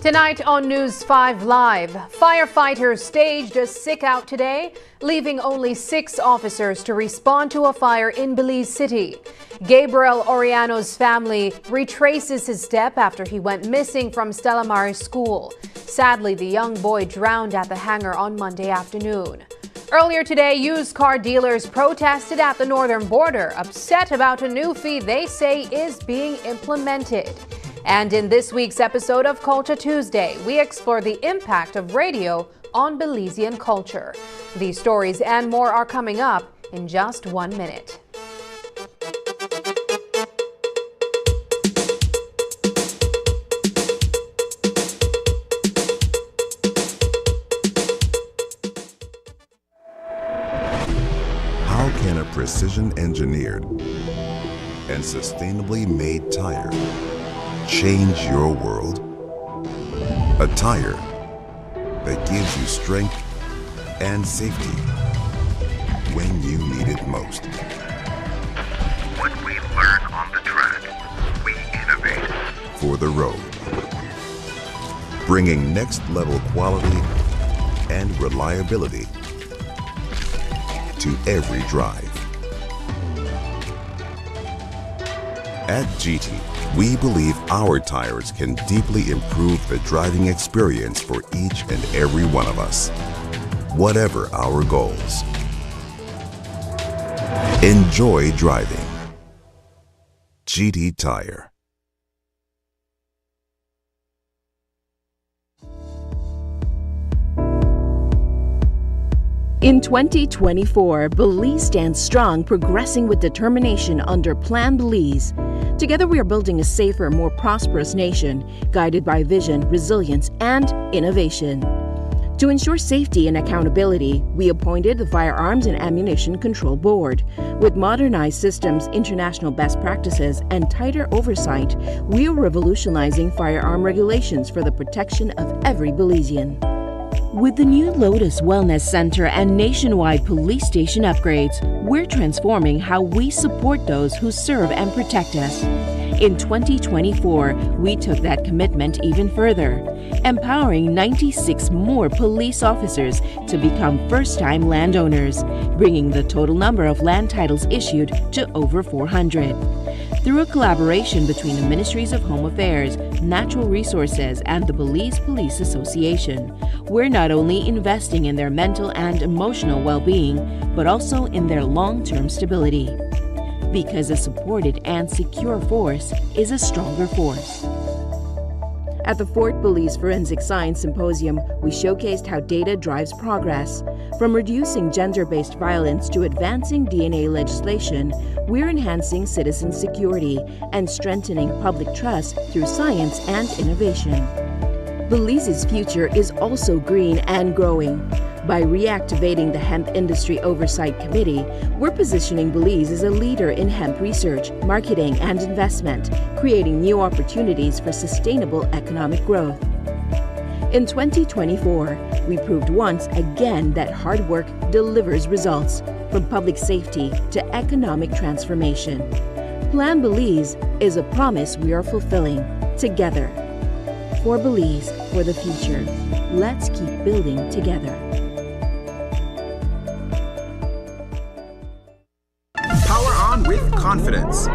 Tonight on News 5 Live, firefighters staged a sick-out today, leaving only 6 officers to respond to a fire in Belize City. Gabriel Oriano's family retraces his step after he went missing from Stella Maris School. Sadly, the young boy drowned at the hangar on Monday afternoon. Earlier today, used car dealers protested at the northern border, upset about a new fee they say is being implemented. And in this week's episode of Culture Tuesday, we explore the impact of radio on Belizean culture. These stories and more are coming up in just 1 minute. How can a precision-engineered and sustainably made tire change your world? A tire that gives you strength and safety when you need it most. What we learn on the track, we innovate for the road, bringing next-level quality and reliability to every drive. At GT, we believe our tires can deeply improve the driving experience for each and every one of us, whatever our goals. Enjoy driving. GT Tire. In 2024, Belize stands strong, progressing with determination under Plan Belize. Together we are building a safer, more prosperous nation, guided by vision, resilience, and innovation. To ensure safety and accountability, we appointed the Firearms and Ammunition Control Board. With modernized systems, international best practices, and tighter oversight, we are revolutionizing firearm regulations for the protection of every Belizean. With the new Lotus Wellness Center and nationwide police station upgrades, we're transforming how we support those who serve and protect us. In 2024, we took that commitment even further, empowering 96 more police officers to become first-time landowners, bringing the total number of land titles issued to over 400. Through a collaboration between the Ministries of Home Affairs, Natural Resources, and the Belize Police Association, we're not only investing in their mental and emotional well-being, but also in their long-term stability. Because a supported and secure force is a stronger force. At the Fort Belize Forensic Science Symposium, we showcased how data drives progress. From reducing gender-based violence to advancing DNA legislation, we're enhancing citizen security and strengthening public trust through science and innovation. Belize's future is also green and growing. By reactivating the Hemp Industry Oversight Committee, we're positioning Belize as a leader in hemp research, marketing, and investment, creating new opportunities for sustainable economic growth. In 2024, we proved once again that hard work delivers results, from public safety to economic transformation. Plan Belize is a promise we are fulfilling together. For Belize, for the future, let's keep building together. With confidence.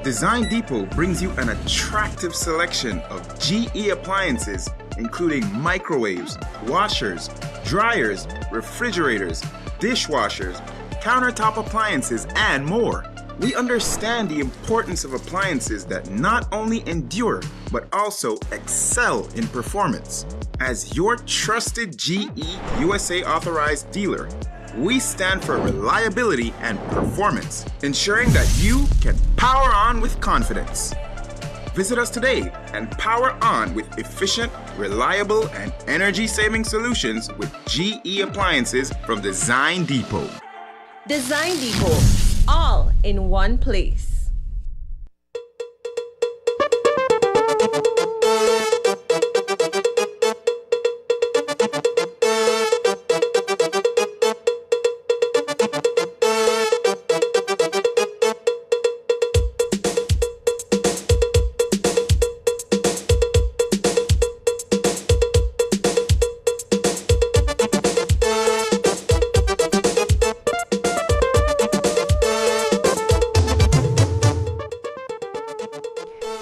Design Depot brings you an attractive selection of GE appliances, including microwaves, washers, dryers, refrigerators, dishwashers, countertop appliances, and more. We understand the importance of appliances that not only endure, but also excel in performance. As your trusted GE USA authorized dealer, we stand for reliability and performance, ensuring that you can power on with confidence. Visit us today and power on with efficient, reliable, and energy-saving solutions with GE appliances from Design Depot. Design Depot, all in one place.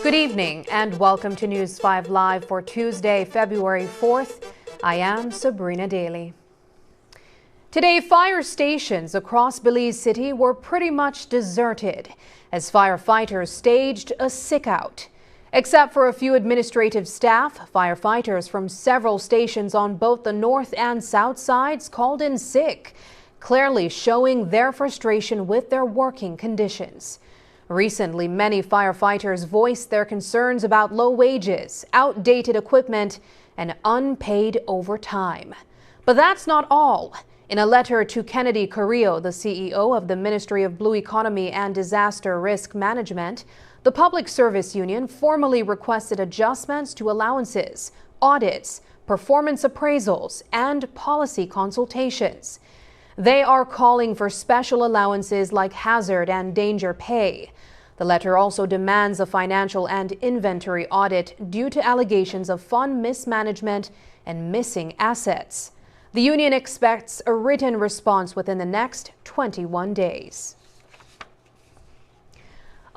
Good evening and welcome to News 5 Live for Tuesday, February 4th. I am Sabrina Daly. Today, fire stations across Belize City were pretty much deserted as firefighters staged a sick-out. Except for a few administrative staff, firefighters from several stations on both the north and south sides called in sick, clearly showing their frustration with their working conditions. Recently, many firefighters voiced their concerns about low wages, outdated equipment, and unpaid overtime. But that's not all. In a letter to Kennedy Carrillo, the CEO of the Ministry of Blue Economy and Disaster Risk Management, the Public Service Union formally requested adjustments to allowances, audits, performance appraisals, and policy consultations. They are calling for special allowances like hazard and danger pay. The letter also demands a financial and inventory audit due to allegations of fund mismanagement and missing assets. The union expects a written response within the next 21 days.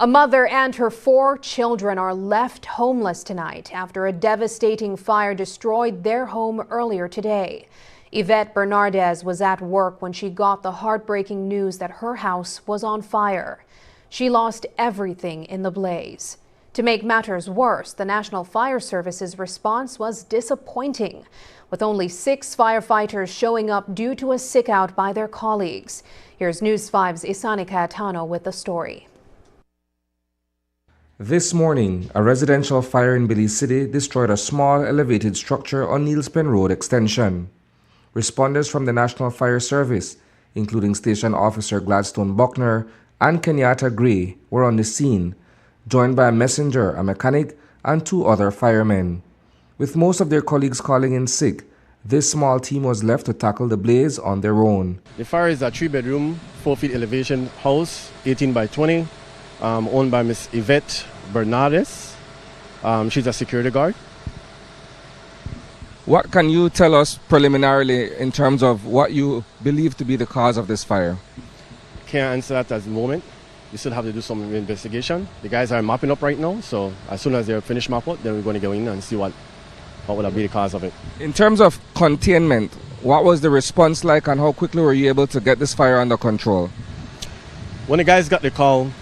A mother and her 4 children are left homeless tonight after a devastating fire destroyed their home earlier today. Yvette Bernardez was at work when she got the heartbreaking news that her house was on fire. She lost everything in the blaze. To make matters worse, the National Fire Service's response was disappointing, with only 6 firefighters showing up due to a sick-out by their colleagues. Here's News 5's Isani Cayetano with the story. This morning, a residential fire in Belize City destroyed a small elevated structure on Neilspen Road extension. Responders from the National Fire Service, including Station Officer Gladstone Buckner and Kenyatta Gray, were on the scene, joined by a messenger, a mechanic, and 2 other firemen. With most of their colleagues calling in sick, this small team was left to tackle the blaze on their own. The fire is a 3-bedroom, 4-feet elevation house, 18 by 20, owned by Miss Yvette Bernardes. She's a security guard. What can you tell us preliminarily in terms of what you believe to be the cause of this fire? Can't answer that at the moment. We still have to do some investigation. The guys are mapping up right now, so as soon as they're finished map up, then we're going to go in and see what would be the cause of it. In terms of containment, what was the response like and how quickly were you able to get this fire under control? When the guys got the call,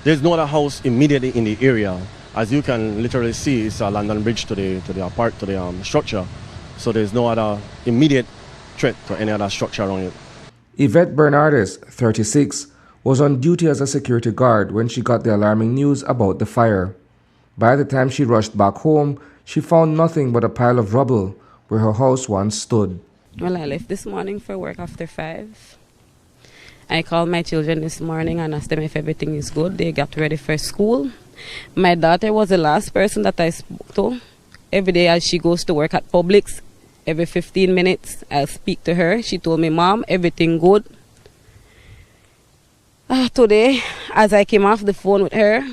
there's no other house immediately in the area. As you can literally see, it's a London Bridge to the structure. So there's no other immediate threat to any other structure around it. Yvette Bernardes, 36, was on duty as a security guard when she got the alarming news about the fire. By the time she rushed back home, she found nothing but a pile of rubble where her house once stood. Well, I left this morning for work after 5. I called my children this morning and asked them if everything is good. They got ready for school. My daughter was the last person that I spoke to. Every day as she goes to work at Publix, every 15 minutes, I'll speak to her. She told me, Mom, everything good. Today, as I came off the phone with her,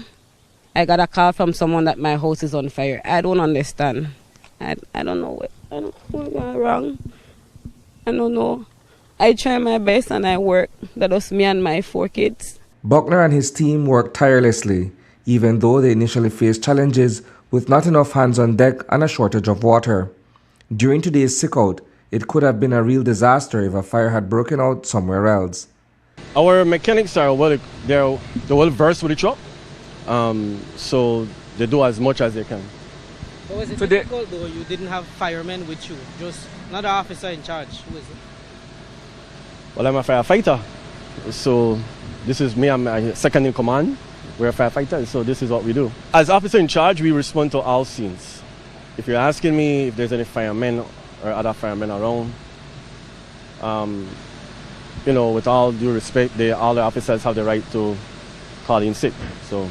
I got a call from someone that my house is on fire. I don't understand. I don't know what went wrong. I don't know. I try my best and I work. That was me and my 4 kids. Buckner and his team worked tirelessly, even though they initially faced challenges with not enough hands on deck and a shortage of water. During today's sick-out, it could have been a real disaster if a fire had broken out somewhere else. Our mechanics are they're well versed with the truck, so they do as much as they can. But was it difficult though? You didn't have firemen with you, just not an officer in charge. Who is it? Well, I'm a firefighter, so this is me. I'm my second in command. We're a firefighter, so this is what we do. As officer in charge, we respond to all scenes. If you're asking me if there's any firemen or other firemen around, with all due respect, all the officers have the right to call in sick. So,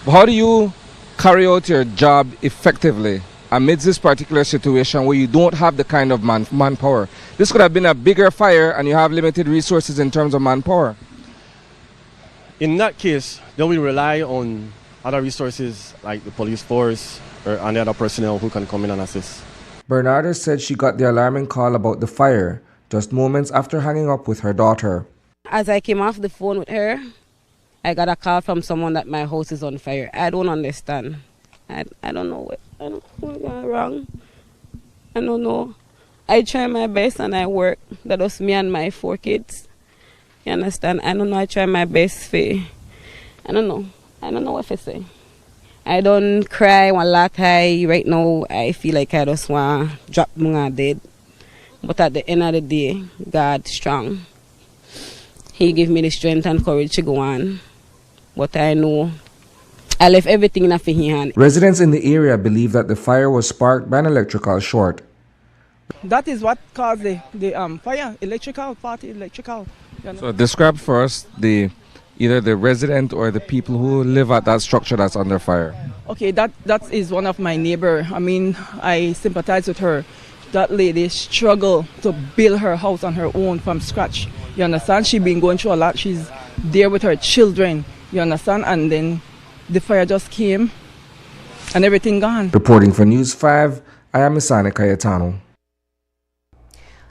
how do you carry out your job effectively amidst this particular situation where you don't have the kind of manpower? This could have been a bigger fire and you have limited resources in terms of manpower. In that case, then we rely on other resources like the police force or any other personnel who can come in and assist. Bernardes said she got the alarming call about the fire just moments after hanging up with her daughter. As I came off the phone with her, I got a call from someone that my house is on fire. I don't understand. I don't know what went wrong. I don't know. I try my best and I work. That was me and my 4 kids. You understand? I don't know. I try my best for. I don't know. I don't know what to say. I don't cry one lot. Right now, I feel like I just want to drop my dead. But at the end of the day, God's strong. He gave me the strength and courage to go on. But I know I left everything in his hand. Residents in the area believe that the fire was sparked by an electrical short. That is what caused the fire, electrical. You know? So describe for us either the resident or the people who live at that structure that's under fire. Okay, that is one of my neighbor. I mean, I sympathize with her. That lady struggled to build her house on her own from scratch. You understand? She's been going through a lot. She's there with her children. You understand? And then the fire just came and everything gone. Reporting for News 5, I am Misani Cayetano.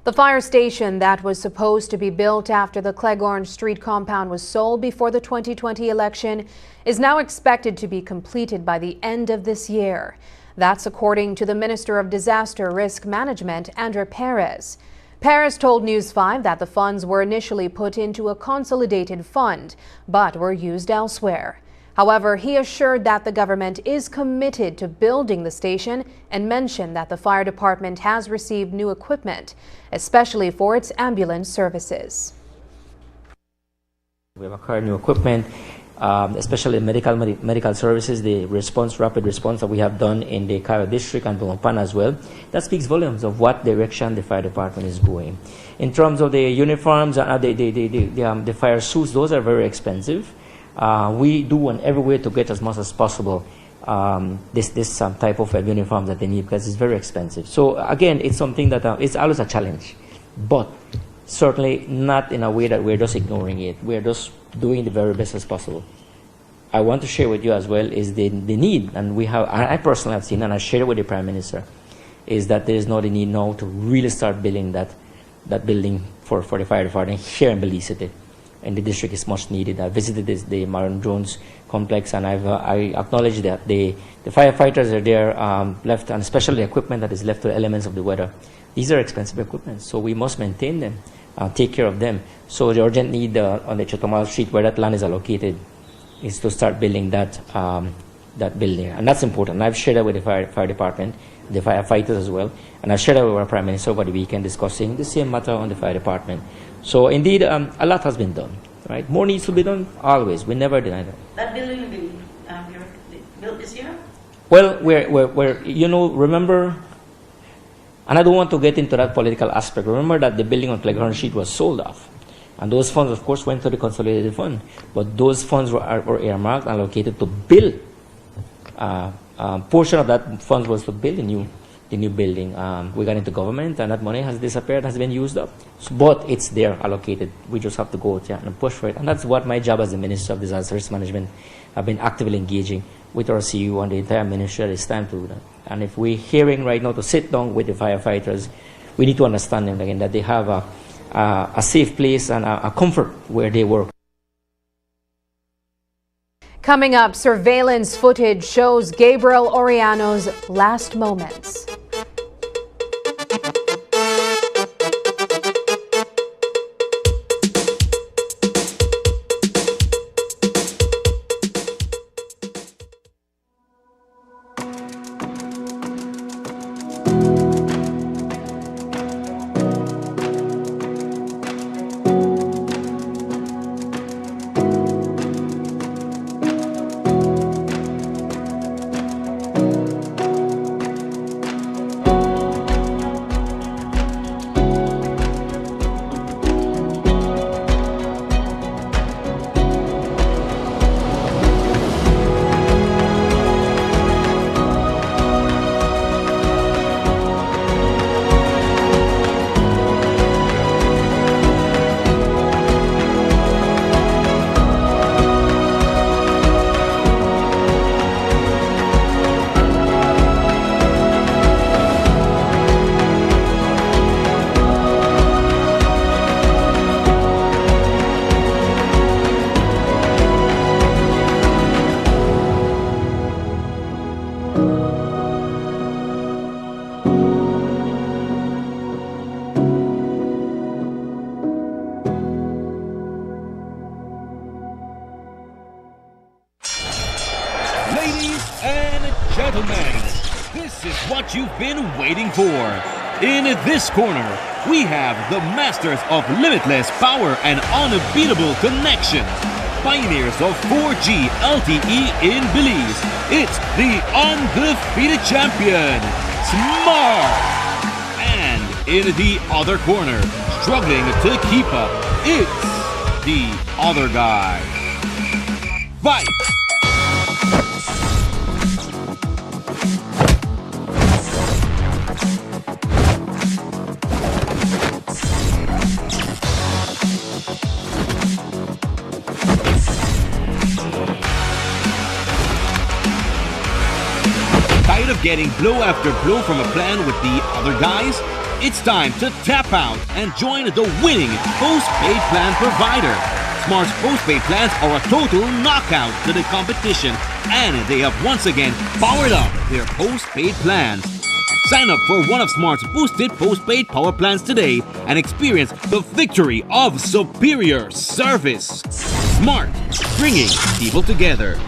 The fire station that was supposed to be built after the Cleghorn Street compound was sold before the 2020 election is now expected to be completed by the end of this year. That's according to the Minister of Disaster Risk Management, Andrew Perez. Perez told News 5 that the funds were initially put into a consolidated fund, but were used elsewhere. However, he assured that the government is committed to building the station and mentioned that the fire department has received new equipment, especially for its ambulance services. We have acquired new equipment especially medical services, the rapid response that we have done in the Cairo district and Bumpan as well. That speaks volumes of what direction the fire department is going. In terms of the uniforms, the fire suits, those are very expensive. We do in every way to get as much as possible this type of uniform that they need, because it's very expensive. So again, it's something that it's always a challenge, but certainly not in a way that we're just ignoring it. We're just doing the very best as possible. I want to share with you as well is the need, and I personally have seen, and I shared it with the Prime Minister, is that there is now the need now to really start building that building for the fire department here in Belize City. And the district is much needed. I visited the Maron Jones complex, and I acknowledge that the firefighters are there left, and especially the equipment that is left to the elements of the weather. These are expensive equipment, so we must maintain them, take care of them. So the urgent need on the Chetomal Street, where that land is allocated, is to start building that building, and that's important. I've shared that with the fire department, the firefighters as well, and I shared that with our Prime Minister over the weekend, discussing the same matter on the fire department. So indeed, a lot has been done. Right, more needs to be done. Always, we never deny that. That building will be built this year? Well, remember, and I don't want to get into that political aspect. Remember that the building on Playground Street was sold off, and those funds, of course, went to the consolidated fund. But those funds were earmarked and allocated to build. Portion of that funds was to build the new building. We got into government, and that money has disappeared, has been used up. But it's there, allocated. We just have to go out and push for it. And that's what my job as the Minister of Disaster Risk Management have been actively engaging with our CU and the entire ministry at this time to do that. And if we're hearing right now to sit down with the firefighters, we need to understand them again, that they have a safe place and a comfort where they work. Coming up, surveillance footage shows Gabriel Oriano's last moments. You've been waiting for. In this corner, we have the masters of limitless power and unbeatable connection. Pioneers of 4G LTE in Belize. It's the undefeated champion, Smart. And in the other corner, struggling to keep up, it's the other guy. Fight! Of getting blow after blow from a plan with the other guys, it's time to tap out and join the winning postpaid plan provider. Smart's postpaid plans are a total knockout to the competition, and they have once again powered up their postpaid plans. Sign up for one of Smart's boosted postpaid power plans today and experience the victory of superior service. Smart, bringing people together.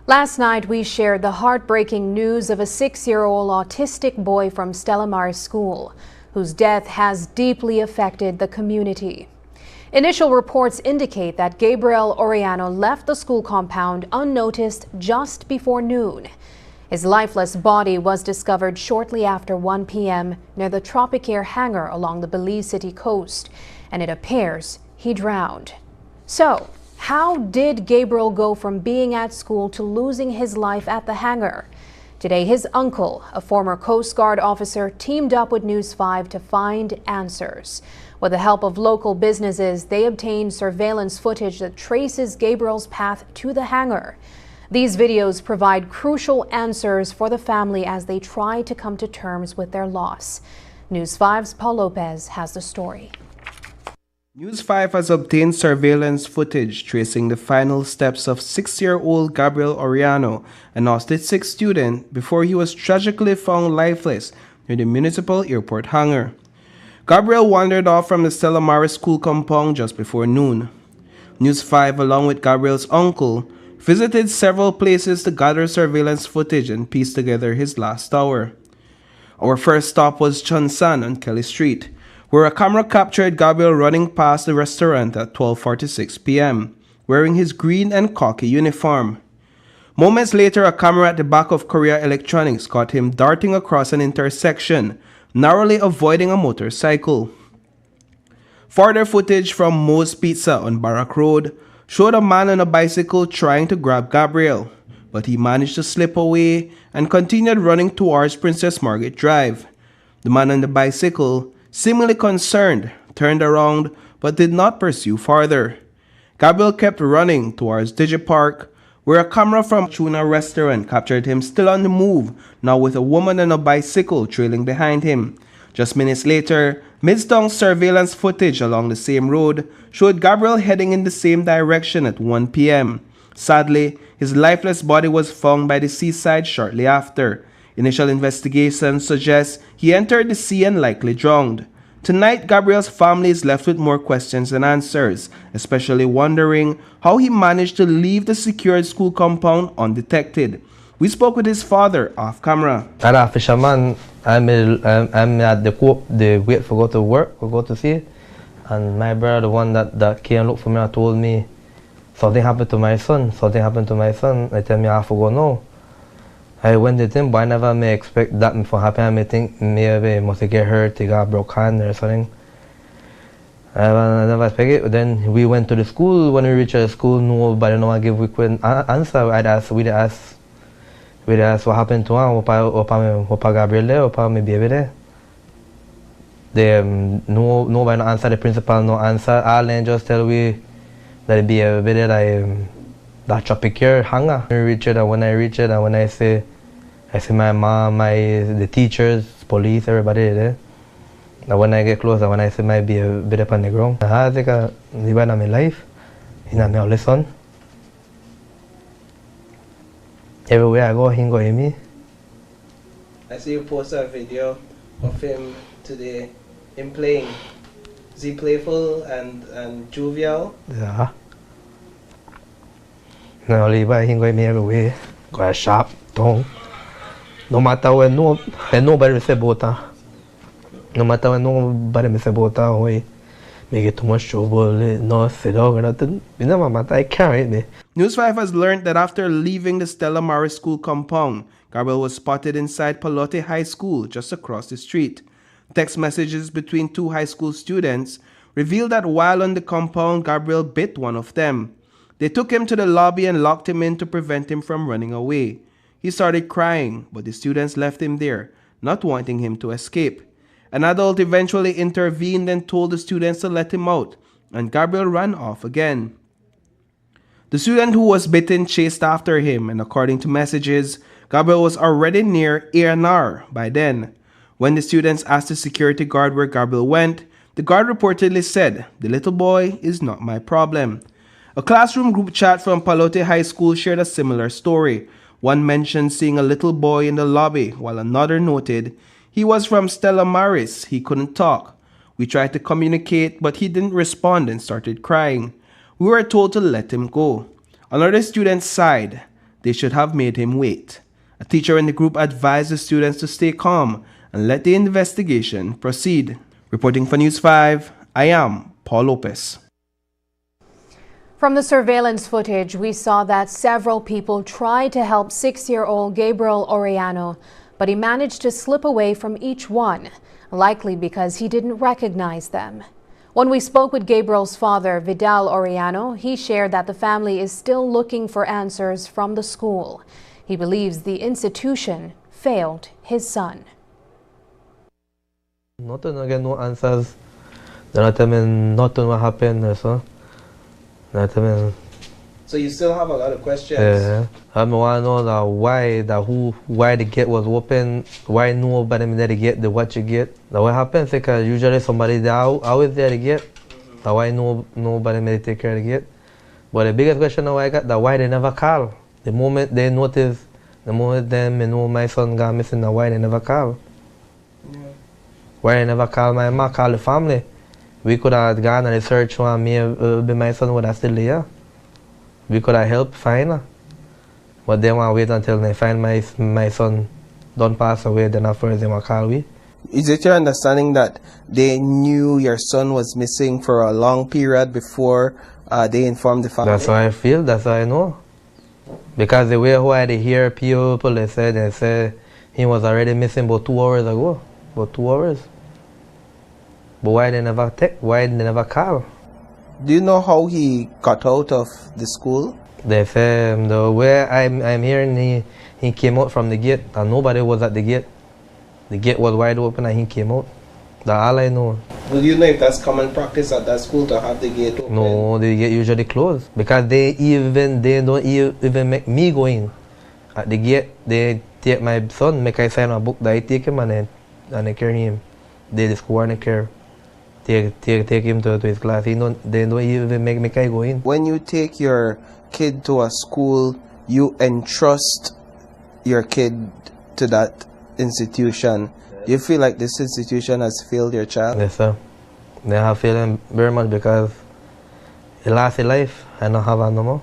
Last night, we shared the heartbreaking news of a 6-year-old autistic boy from Stella Maris School, whose death has deeply affected the community. Initial reports indicate that Gabriel Oriano left the school compound unnoticed just before noon. His lifeless body was discovered shortly after 1 p.m. near the Tropicare hangar along the Belize City coast, and it appears he drowned. So, how did Gabriel go from being at school to losing his life at the hangar? Today, his uncle, a former Coast Guard officer, teamed up with News 5 to find answers. With the help of local businesses, they obtained surveillance footage that traces Gabriel's path to the hangar. These videos provide crucial answers for the family as they try to come to terms with their loss. News 5's Paul Lopez has the story. News 5 has obtained surveillance footage tracing the final steps of 6-year-old Gabriel Oriano, an autistic student, before he was tragically found lifeless near the municipal airport hangar. Gabriel wandered off from the Stella Maris school compound just before noon. News 5, along with Gabriel's uncle, visited several places to gather surveillance footage and piece together his last hour. Our first stop was Chunsan on Kelly Street, where a camera captured Gabriel running past the restaurant at 12:46 p.m., wearing his green and khaki uniform. Moments later, a camera at the back of Korea Electronics caught him darting across an intersection, narrowly avoiding a motorcycle. Further footage from Moe's Pizza on Barak Road showed a man on a bicycle trying to grab Gabriel, but he managed to slip away and continued running towards Princess Margaret Drive. The man on the bicycle, seemingly concerned, turned around but did not pursue further. Gabriel kept running towards DigiPark, where a camera from Tuna restaurant captured him still on the move, now with a woman on a bicycle trailing behind him. Just minutes later, Midstone surveillance footage along the same road showed Gabriel heading in the same direction at 1 p.m. Sadly, his lifeless body was found by the seaside shortly after. Initial investigations suggest he entered the sea and likely drowned. Tonight, Gabriel's family is left with more questions than answers, especially wondering how he managed to leave the secured school compound undetected. We spoke with his father off camera. I'm a fisherman. I'm at the wait for go to work or go to sea. And my brother, the one that came look for me, told me something happened to my son. Something happened to my son. I tell me I have to go now. I went with him, but I never may expect that for happen. I may think maybe must get hurt, he got broke hand or something. I never expect it. Then we went to the school. When we reached the school, nobody know I give we couldn't answer. We asked what happened to him. Opa Gabriel there, Opa my baby there. Nobody no answer. The principal no answer. All they just tell we that the baby there that Tropicare hangar. When I reach it, and when I see my mom, the teachers, police, everybody there. And when I get closer, when I see my baby up on the ground, I think I live in my life, in my only son. Everywhere I go, he go with me. I see you post a video of him today, him playing. Is he playful and jovial? Yeah. No, leave by him go with me everywhere. Go shop, tongue. No matter when nobody say about that. No matter when nobody say about that, we get too much trouble, no sit down or nothing. It never matter, I carry me. News 5 has learned that after leaving the Stella Maris school compound, Gabriel was spotted inside Palote High School just across the street. Text messages between two high school students revealed that while on the compound, Gabriel bit one of them. They took him to the lobby and locked him in to prevent him from running away. He started crying, but the students left him there, not wanting him to escape. An adult eventually intervened and told the students to let him out, and Gabriel ran off again. The student who was bitten chased after him, and according to messages, Gabriel was already near A&R by then. When the students asked the security guard where Gabriel went, the guard reportedly said, "The little boy is not my problem." A classroom group chat from Palote High School shared a similar story. One mentioned seeing a little boy in the lobby, while another noted he was from Stella Maris, he couldn't talk. We tried to communicate, but he didn't respond and started crying. We were told to let him go. Another student sighed. They should have made him wait. A teacher in the group advised the students to stay calm and let the investigation proceed. Reporting for News 5, I am Paul Lopez. From the surveillance footage, we saw that several people tried to help 6-year-old Gabriel Oriano, but he managed to slip away from each one, likely because he didn't recognize them. When we spoke with Gabriel's father, Vidal Oriano, he shared that the family is still looking for answers from the school. He believes the institution failed his son. Nothing, I get no answers. They're not telling me nothing what happened or so. So you still have a lot of questions? Yeah. I want to know why the gate was open, why nobody there to get the what you get. Now what happens because usually somebody there always there to get. Now why nobody may take care of the gate. But the biggest question now I got that why they never call. The moment they notice, the moment them know my son got missing, now why they never call. Yeah. Why they never call my mom, call the family. We could have gone and searched one, maybe my son would have still there. We could have helped find her. But they want to wait until they find my son don't pass away, then after they want to call we. Is it your understanding that they knew your son was missing for a long period before they informed the family? That's how I feel, that's how I know. Because the way how I hear people, they say he was already missing about 2 hours ago. About 2 hours. But why they never call? Do you know how he got out of the school? They say the way I'm hearing he came out from the gate and nobody was at the gate. The gate was wide open and he came out. That's all I know. Do you know if that's common practice at that school to have the gate open? No, the gate usually closed because they don't even make me go in. At the gate, they take my son, make I sign a book that I take him and they carry him. They just go and care. Take him to his class. They don't even make I go in. When you take your kid to a school, you entrust your kid to that institution. You feel like this institution has failed your child? Yes, sir. They have failed him very much because he lost his life and don't have no more.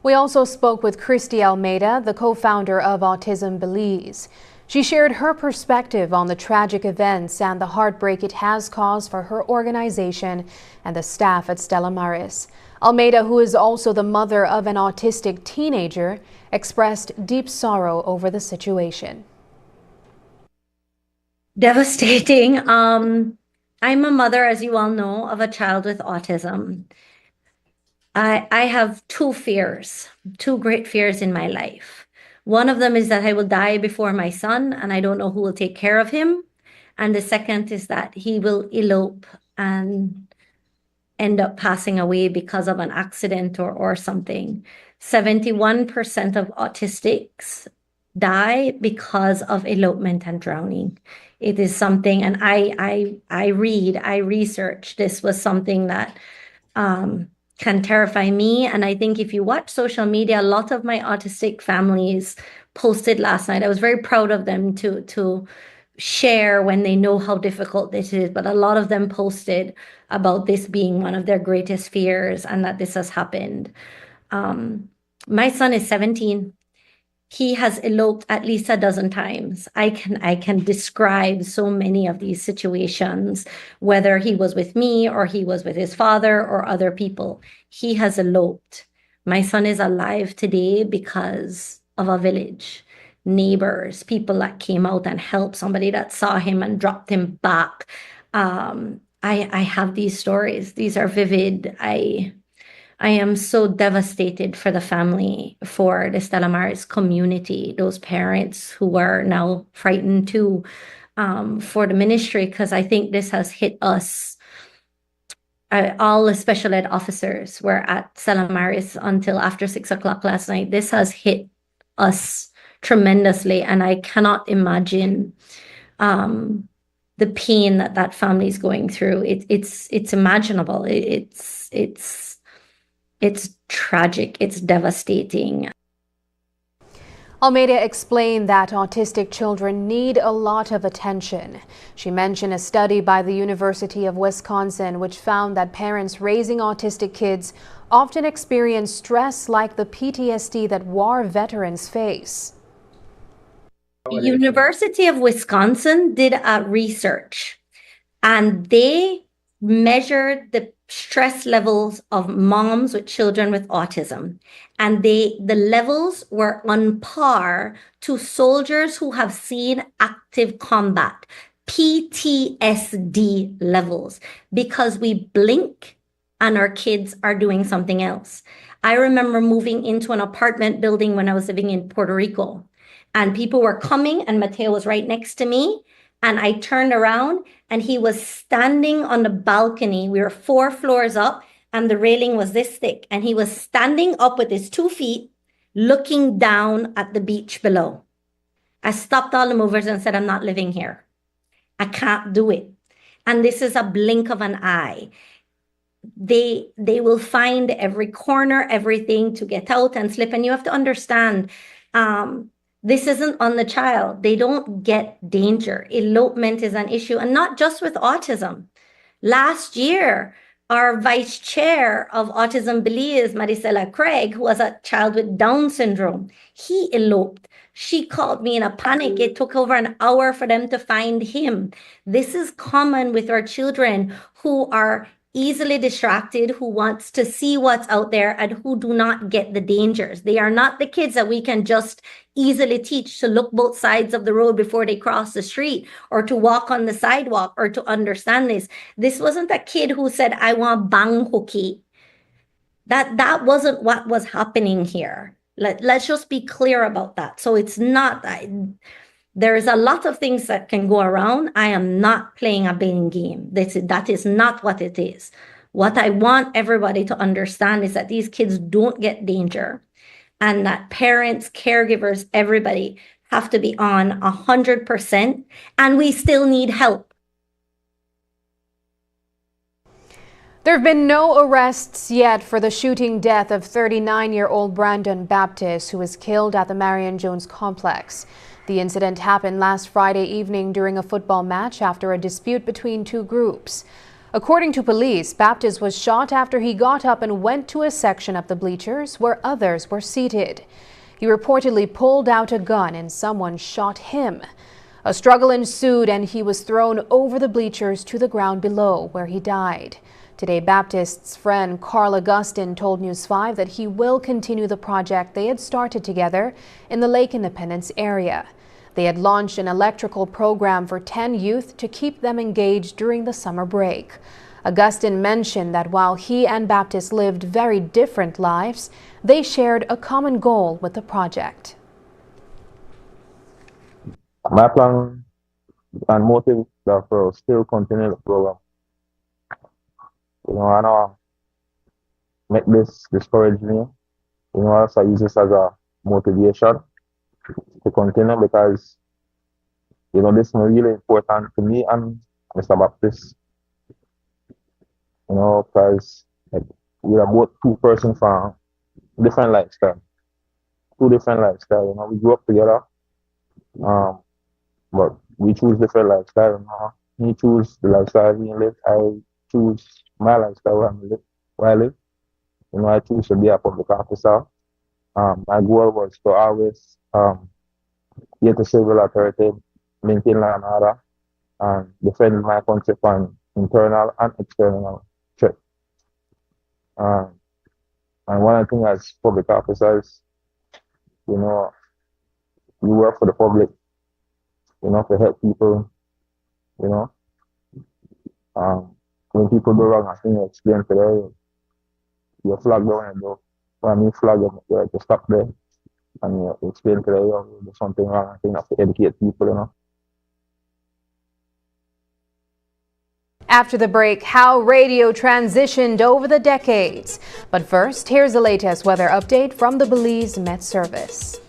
We also spoke with Christy Almeida, the co-founder of Autism Belize. She shared her perspective on the tragic events and the heartbreak it has caused for her organization and the staff at Stella Maris. Almeida, who is also the mother of an autistic teenager, expressed deep sorrow over the situation. Devastating. I'm a mother, as you all know, of a child with autism. I have two great fears in my life. One of them is that I will die before my son and I don't know who will take care of him. And the second is that he will elope and end up passing away because of an accident or something. 71% of autistics die because of elopement and drowning. It is something, and I research. This was something that can terrify me. And I think if you watch social media, a lot of my autistic families posted last night. I was very proud of them to share when they know how difficult this is. But a lot of them posted about this being one of their greatest fears and that this has happened. My son is 17. He has eloped at least a dozen times. I can describe so many of these situations, whether he was with me or he was with his father or other people. He has eloped. My son is alive today because of a village, neighbors, people that came out and helped, somebody that saw him and dropped him back. I have these stories. These are vivid. I am so devastated for the family, for the Stella Maris community, those parents who are now frightened too, for the ministry, because I think this has hit us. All the special ed officers were at Stella Maris until after 6 o'clock last night. This has hit us tremendously, and I cannot imagine the pain that family is going through. It's imaginable. It's tragic. It's devastating. Almeida explained that autistic children need a lot of attention. She mentioned a study by the University of Wisconsin which found that parents raising autistic kids often experience stress like the PTSD that war veterans face. The University of Wisconsin did a research and they measured the stress levels of moms with children with autism, and the levels were on par to soldiers who have seen active combat, PTSD levels, because we blink and our kids are doing something else. I remember moving into an apartment building when I was living in Puerto Rico, and people were coming, and Mateo was right next to me, and I turned around and he was standing on the balcony. We were 4 floors up and the railing was this thick, and he was standing up with his 2 feet looking down at the beach below. I stopped all the movers and said, I'm not living here. I can't do it. And this is a blink of an eye. They will find every corner, everything to get out and slip. And you have to understand, this isn't on the child. They don't get danger. Elopement is an issue, and not just with autism. Last year, our vice chair of Autism Belize, Maricela Craig, who was a child with Down syndrome, he eloped. She called me in a panic. It took over an hour for them to find him. This is common with our children who are easily distracted, who wants to see what's out there, and who do not get the dangers. They are not the kids that we can just easily teach to look both sides of the road before they cross the street, or to walk on the sidewalk, or to understand this. This wasn't a kid who said, I want bang hooky. That wasn't what was happening here. Let's just be clear about that. So it's not, there's a lot of things that can go around. I am not playing a blame game. That is not what it is. What I want everybody to understand is that these kids don't get danger, and that parents, caregivers, everybody have to be on 100%, and we still need help. There have been no arrests yet for the shooting death of 39-year-old Brandon Baptist, who was killed at the Marion Jones complex. The incident happened last Friday evening during a football match after a dispute between 2 groups. According to police, Baptist was shot after he got up and went to a section of the bleachers where others were seated. He reportedly pulled out a gun and someone shot him. A struggle ensued and he was thrown over the bleachers to the ground below, where he died. Today, Baptist's friend Carl Augustin told News 5 that he will continue the project they had started together in the Lake Independence area. They had launched an electrical program for 10 youth to keep them engaged during the summer break. Augustin mentioned that while he and Baptist lived very different lives, they shared a common goal with the project. My plan and motive is to still continue the program. I know make this discourage me. So I use this as a motivation to continue, because this is really important to me and Mr. Baptist. Because we are both 2 persons from different lifestyle. 2 different lifestyle. We grew up together, but we choose different lifestyle. He choose the lifestyle he live. I choose my lifestyle where I live. I choose to be a public officer. My goal was to always get the civil authority, maintain law and order, and defend my country from internal and external threat. And one of the things as public officers, we work for the public, to help people, when people do wrong, I think you explain to them, you flag down and do. When you flag them, you have to stop there and you explain to them, you do something wrong. I think you have to educate people, After the break, how radio transitioned over the decades. But first, here's the latest weather update from the Belize Met Service.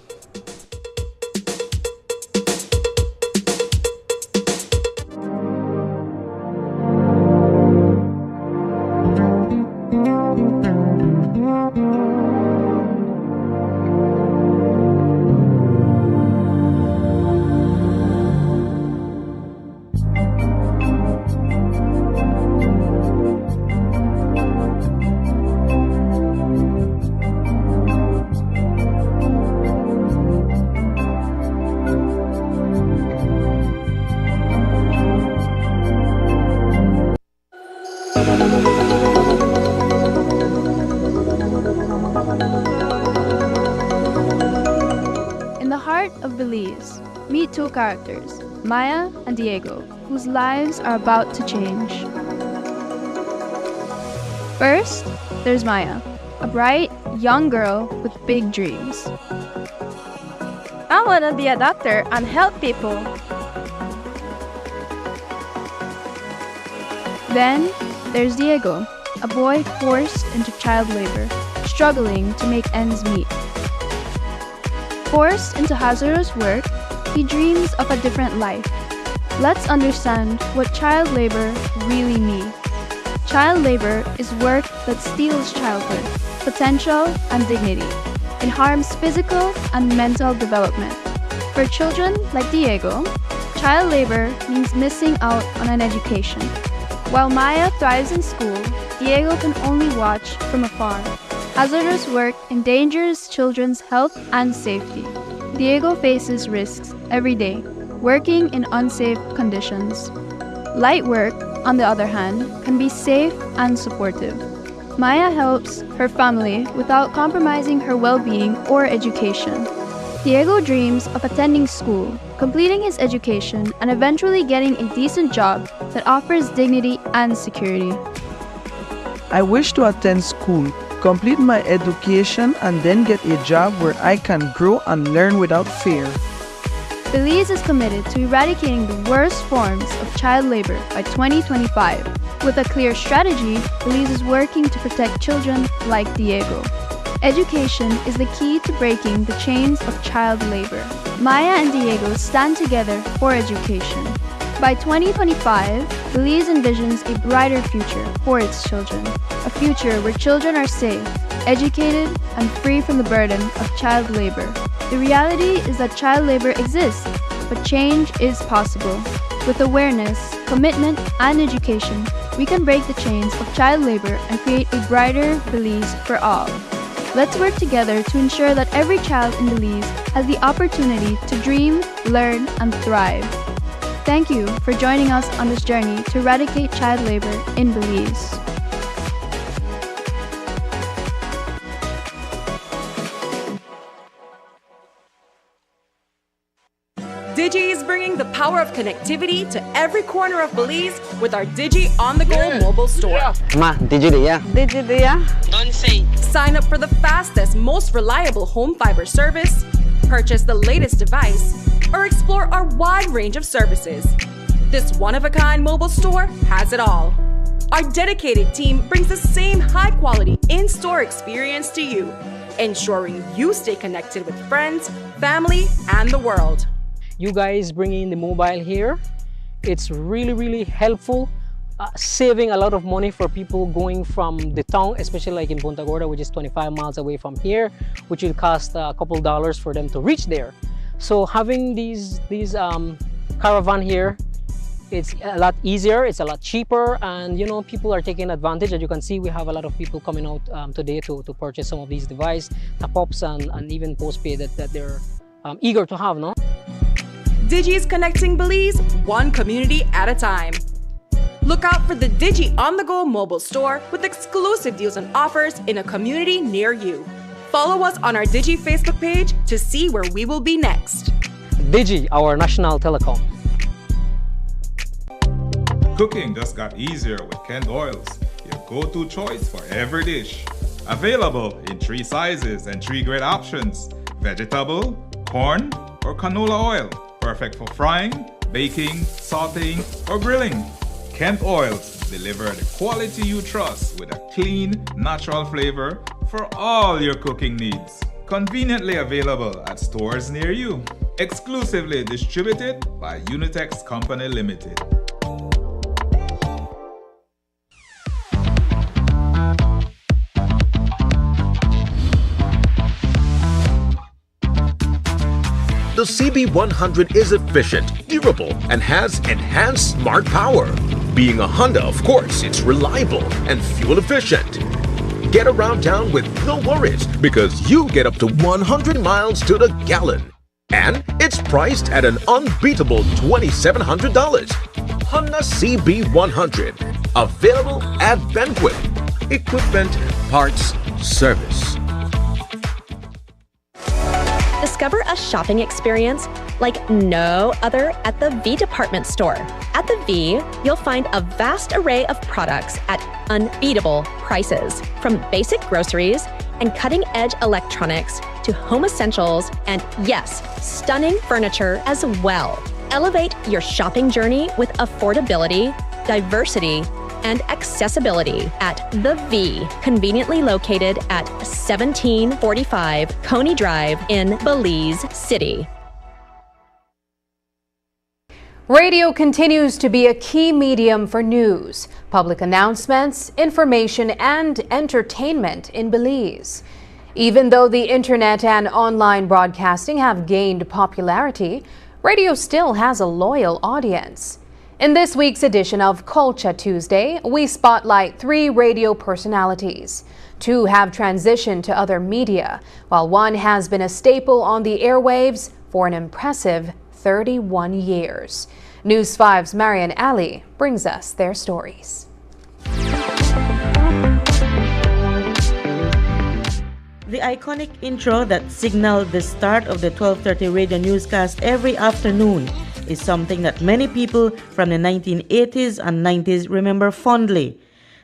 heart of Belize, meet two characters, Maya and Diego, whose lives are about to change. First, there's Maya, a bright, young girl with big dreams. I want to be a doctor and help people. Then, there's Diego, a boy forced into child labor, struggling to make ends meet. Forced into hazardous work, he dreams of a different life. Let's understand what child labor really means. Child labor is work that steals childhood, potential, and dignity. It harms physical and mental development. For children like Diego, child labor means missing out on an education. While Maya thrives in school, Diego can only watch from afar. Hazardous work endangers children's health and safety. Diego faces risks every day, working in unsafe conditions. Light work, on the other hand, can be safe and supportive. Maya helps her family without compromising her well-being or education. Diego dreams of attending school, completing his education, and eventually getting a decent job that offers dignity and security. I wish to attend school, complete my education, and then get a job where I can grow and learn without fear. Belize is committed to eradicating the worst forms of child labor by 2025. With a clear strategy, Belize is working to protect children like Diego. Education is the key to breaking the chains of child labor. Maya and Diego stand together for education. By 2025, Belize envisions a brighter future for its children. A future where children are safe, educated, and free from the burden of child labor. The reality is that child labor exists, but change is possible. With awareness, commitment, and education, we can break the chains of child labor and create a brighter Belize for all. Let's work together to ensure that every child in Belize has the opportunity to dream, learn, and thrive. Thank you for joining us on this journey to eradicate child labor in Belize. Digi is bringing the power of connectivity to every corner of Belize with our Digi on-the-go mobile store. Ma, Digi dia. Digi dia? Don't say. Sign up for the fastest, most reliable home fiber service, purchase the latest device, or explore our wide range of services. This one-of-a-kind mobile store has it all. Our dedicated team brings the same high-quality in-store experience to you, ensuring you stay connected with friends, family, and the world. You guys bringing the mobile here, it's really helpful, saving a lot of money for people going from the town, especially like in Punta Gorda, which is 25 miles away from here, which will cost a couple dollars for them to reach there. So having these caravan here, it's a lot easier, it's a lot cheaper, and you know, people are taking advantage. As you can see, we have a lot of people coming out today to purchase some of these devices, top-ups, and even postpaid that they're eager to have, no? Digi is connecting Belize one community at a time. Look out for the Digi on-the-go mobile store with exclusive deals and offers in a community near you. Follow us on our Digi Facebook page to see where we will be next. Digi, our national telecom. Cooking just got easier with Kent Oils, your go-to choice for every dish. Available in 3 sizes and 3 great options: vegetable, corn, or canola oil. Perfect for frying, baking, sauteing, or grilling. Kent Oils deliver the quality you trust with a clean, natural flavor for all your cooking needs. Conveniently available at stores near you. Exclusively distributed by Unitex Company Limited. The CB100 is efficient, durable, and has enhanced smart power. Being a Honda, of course, it's reliable and fuel efficient. Get around town with no worries because you get up to 100 miles to the gallon. And it's priced at an unbeatable $2,700. Honda CB100, available at Banquet. Equipment, parts, service. Discover a shopping experience like no other at the V department store. At the V, you'll find a vast array of products at unbeatable prices, from basic groceries and cutting-edge electronics to home essentials and, yes, stunning furniture as well. Elevate your shopping journey with affordability, diversity, and accessibility at The V, conveniently located at 1745 Coney Drive in Belize City. Radio continues to be a key medium for news, public announcements, information, and entertainment in Belize. Even though the internet and online broadcasting have gained popularity, radio still has a loyal audience. In this week's edition of Culture Tuesday, we spotlight 3 radio personalities. 2 have transitioned to other media, while 1 has been a staple on the airwaves for an impressive 31 years. News 5's Marian Ali brings us their stories. The iconic intro that signaled the start of the 12:30 radio newscast every afternoon is something that many people from the 1980s and 90s remember fondly.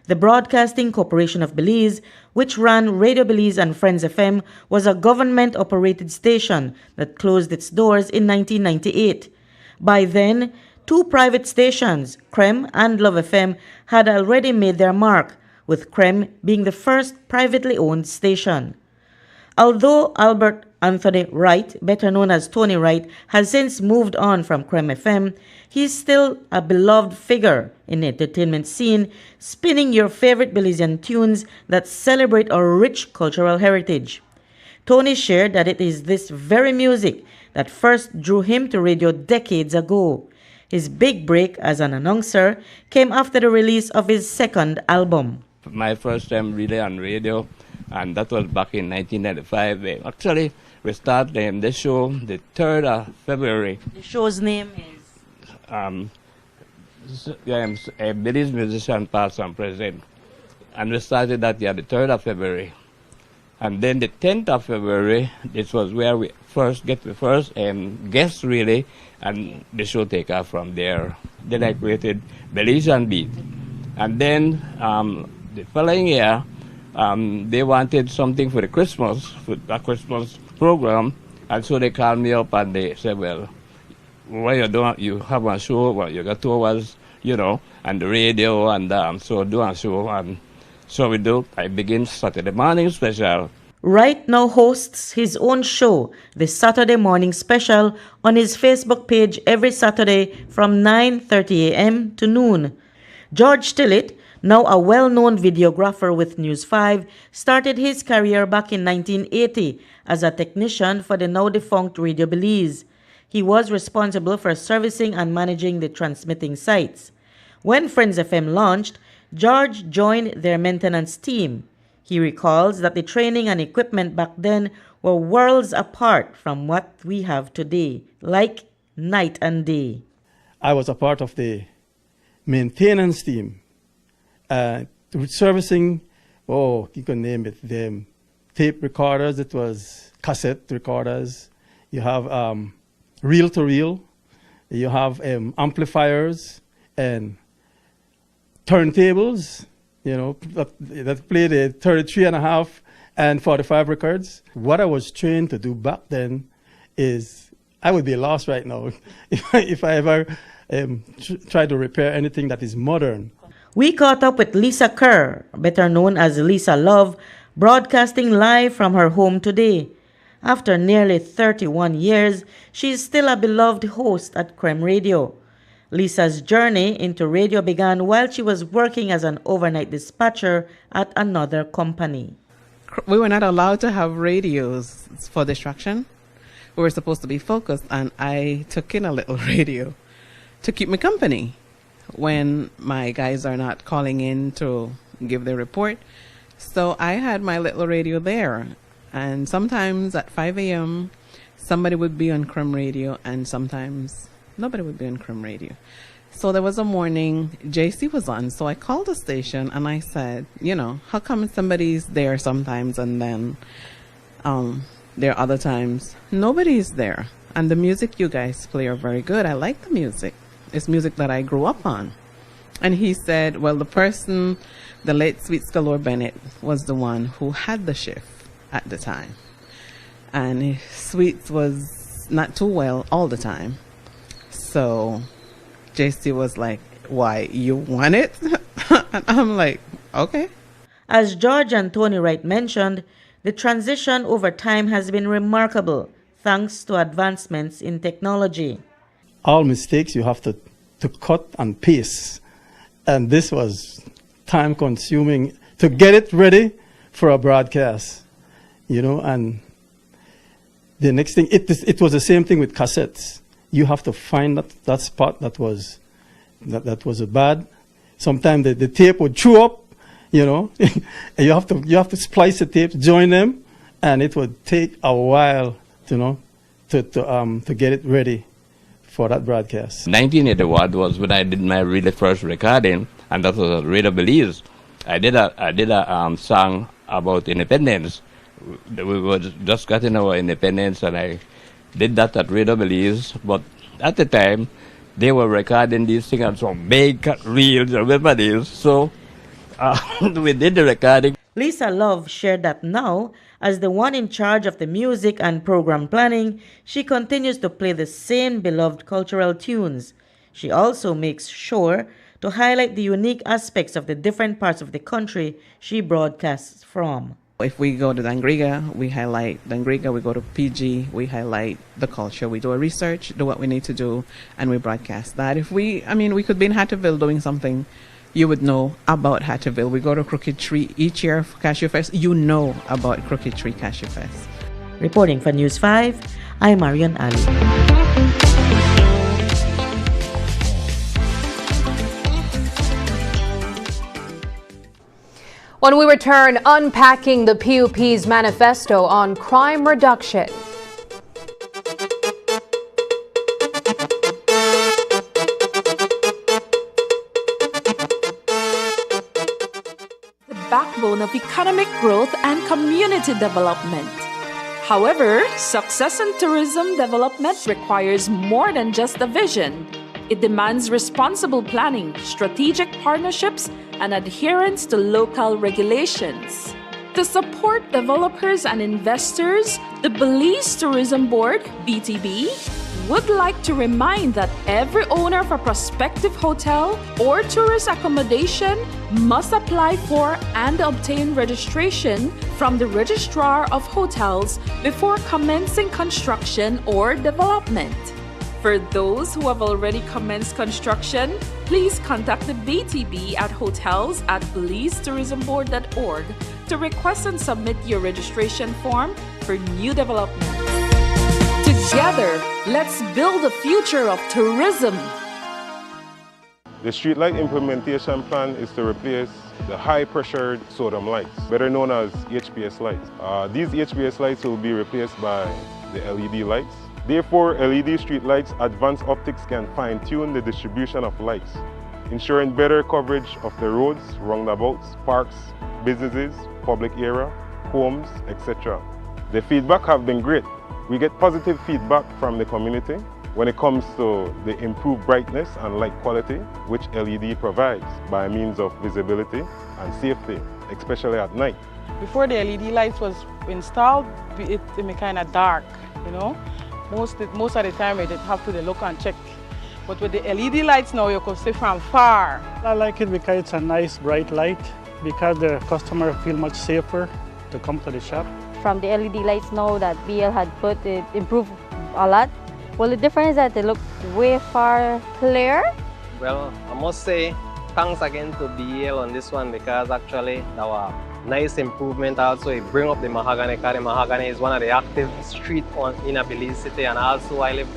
The Broadcasting Corporation of Belize, which ran Radio Belize and Friends FM, was a government-operated station that closed its doors in 1998. By then, 2 private stations, CREM and Love FM, had already made their mark, with CREM being the first privately owned station. Although Albert Anthony Wright, better known as Tony Wright, has since moved on from CREM FM, he's still a beloved figure in the entertainment scene, spinning your favorite Belizean tunes that celebrate our rich cultural heritage. Tony shared that it is this very music that first drew him to radio decades ago. His big break as an announcer came after the release of his second album. My first time really on radio, and that was back in 1995. Actually, we started the show the 3rd of February. The show's name is? I'm a Belize musician, past and present. And we started that year, the 3rd of February. And then the 10th of February, this was where we first get the first guest, really, and the show take off from there. Then I created Belizean Beat. And then the following year, they wanted something for the Christmas, for a Christmas program, and so they called me up and they said, well, what you doing? You have a show, well, you got 2 hours, you know, and the radio, and so do a show, and so we do. I begin Saturday morning special. Wright now hosts his own show, the Saturday Morning Special, on his Facebook page every Saturday from 9:30 a.m. to noon. George Tillett, now a well-known videographer with News 5, started his career back in 1980 as a technician for the now-defunct Radio Belize. He was responsible for servicing and managing the transmitting sites. When Friends FM launched, George joined their maintenance team. He recalls that the training and equipment back then were worlds apart from what we have today, like night and day. I was a part of the maintenance team, servicing, you can name it, the tape recorders, it was cassette recorders, you have reel-to-reel, you have amplifiers and turntables, you know, that play the 33.5 and 45 records. What I was trained to do back then is, I would be lost right now if I ever try to repair anything that is modern. We caught up with Lisa Kerr, better known as Lisa Love, broadcasting live from her home today. After nearly 31 years, she is still a beloved host at CREM Radio. Lisa's journey into radio began while she was working as an overnight dispatcher at another company. We were not allowed to have radios for distraction. We were supposed to be focused, and I took in a little radio to keep me company when my guys are not calling in to give their report. So I had my little radio there, and sometimes at 5 a.m. somebody would be on CREM Radio, and sometimes nobody would be on CREM Radio. So there was a morning, JC was on, so I called the station and I said, you know, how come somebody's there sometimes and then There are other times nobody is there. And the music you guys play are very good. I like the music. It's music that I grew up on. And he said, well, the late Sweet Scalor Bennett, was the one who had the shift at the time. And Sweets was not too well all the time. So JC was like, why, you want it? And I'm like, okay. As George and Tony Wright mentioned, the transition over time has been remarkable, thanks to advancements in technology. All mistakes you have to cut and paste. And this was time consuming to get it ready for a broadcast, and the next thing, it was the same thing with cassettes. You have to find that spot that was bad. Sometimes the tape would chew up, and you have to splice the tapes, join them, and it would take a while, to get it ready for that broadcast. 1981 was when I did my really first recording, and that was at Radio Belize. I did a song about independence. We were just getting our independence, and I did that at Radio Belize. But at the time, they were recording these things on some big reels, remember these? So we did the recording. Lisa Love shared that now, as the one in charge of the music and program planning, she continues to play the same beloved cultural tunes. She also makes sure to highlight the unique aspects of the different parts of the country she broadcasts from. If we go to Dangriga, we highlight Dangriga. We go to PG, we highlight the culture. We do a research, do what we need to do, and we broadcast that. We could be in Hatterville doing something you would know about Hatterville. We go to Crooked Tree each year for Cashew Fest. You know about Crooked Tree Cashew Fest. Reporting for News 5, I'm Marion Ali. When we return, unpacking the PUP's manifesto on crime reduction. The backbone of economic growth and community development. However, success in tourism development requires more than just a vision. It demands responsible planning, strategic partnerships, and adherence to local regulations. To support developers and investors, the Belize Tourism Board, BTB, would like to remind that every owner of a prospective hotel or tourist accommodation must apply for and obtain registration from the Registrar of Hotels before commencing construction or development. For those who have already commenced construction, please contact the BTB at hotels@belizetourismboard.org to request and submit your registration form for new developments. Together, let's build the future of tourism. The Streetlight implementation plan is to replace the high-pressured sodium lights, better known as HPS lights. These HPS lights will be replaced by the LED lights. Therefore, LED street lights advanced optics can fine-tune the distribution of lights, ensuring better coverage of the roads, roundabouts, parks, businesses, public area, homes, etc. The feedback have been great. We get positive feedback from the community when it comes to the improved brightness and light quality which LED provides by means of visibility and safety, especially at night. Before the LED lights was installed, it was kind of dark, Most of the time, you have to look and check. But with the LED lights now, you can see from far. I like it because it's a nice bright light, because the customer feel much safer to come to the shop. From the LED lights now that BL had put, it improved a lot. Well, the difference is that they look way far clear. Well, I must say thanks again to BL on this one, because actually our nice improvement also. It bring up the mahogany, because the mahogany is one of the active street in a Belize city, and also I live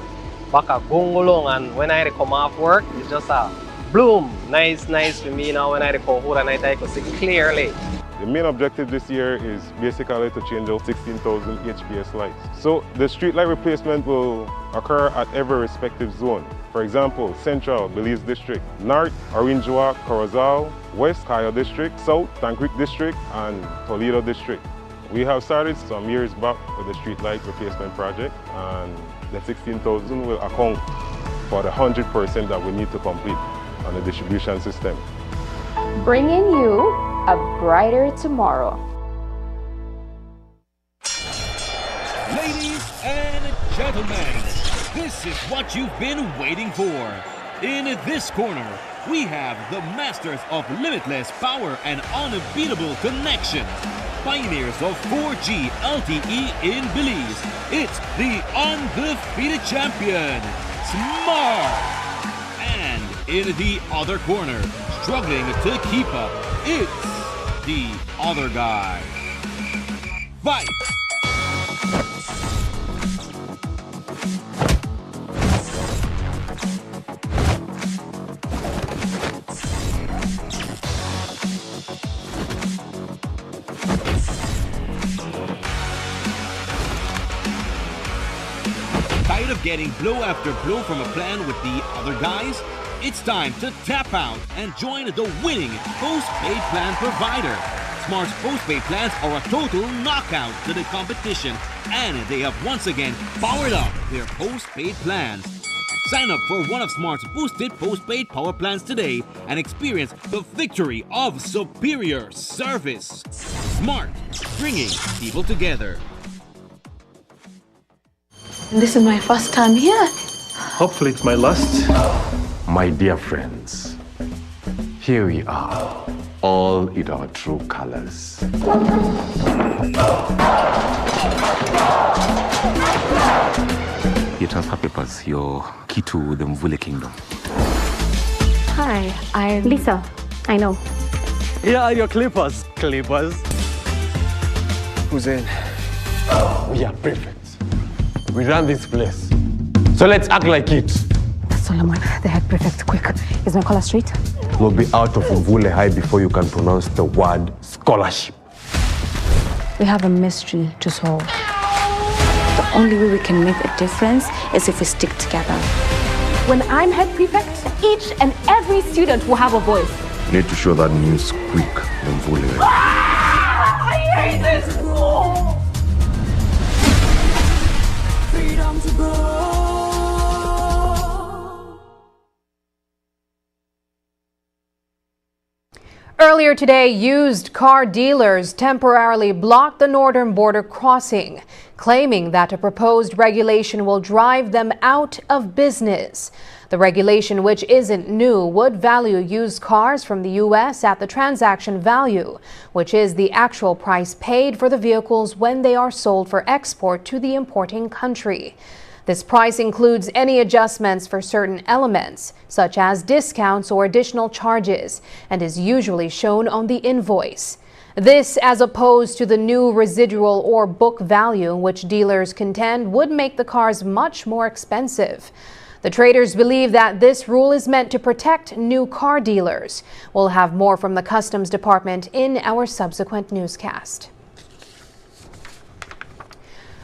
back at Gongolong, and when I come off work, it's just a bloom. Nice for me now. When I go home at night, I can see clearly. The main objective this year is basically to change out 16,000 HPS lights. So the street light replacement will occur at every respective zone. For example, Central, Belize District, North, Orangewa, Corozal, West, Cayo District, South, Tan Creek District, and Toledo District. We have started some years back with the Streetlight replacement project, and the 16,000 will account for the 100% that we need to complete on the distribution system. Bringing you a brighter tomorrow. Ladies and gentlemen, this is what you've been waiting for. In this corner, we have the masters of limitless power and unbeatable connection. Pioneers of 4G LTE in Belize. It's the undefeated champion, Smart. And in the other corner, struggling to keep up, it's the other guy. Fight! Tired of getting blow after blow from a plan with the other guys? It's time to tap out and join the winning postpaid plan provider. Smart's postpaid plans are a total knockout to the competition, and they have once again powered up their postpaid plans. Sign up for one of Smart's boosted postpaid power plans today and experience the victory of superior service. Smart, bringing people together. This is my first time here. Hopefully it's my last. My dear friends, here we are, all in our true colors. Your transfer papers, your key to the Mvule Kingdom. Hi, I'm Lisa. I know. Here are your clippers. Clippers. Who's in? We are perfect. We run this place. So let's act like it. Solomon, the head prefect, quick. Is my collar straight? We'll be out of Mvule High before you can pronounce the word scholarship. We have a mystery to solve. The only way we can make a difference is if we stick together. When I'm head prefect, each and every student will have a voice. You need to show that news quick, Mvule. I hate this school! Freedom to grow. Earlier today, used car dealers temporarily blocked the northern border crossing, claiming that a proposed regulation will drive them out of business. The regulation, which isn't new, would value used cars from the U.S. at the transaction value, which is the actual price paid for the vehicles when they are sold for export to the importing country. This price includes any adjustments for certain elements, such as discounts or additional charges, and is usually shown on the invoice. This as opposed to the new residual or book value, which dealers contend would make the cars much more expensive. The traders believe that this rule is meant to protect new car dealers. We'll have more from the Customs Department in our subsequent newscast.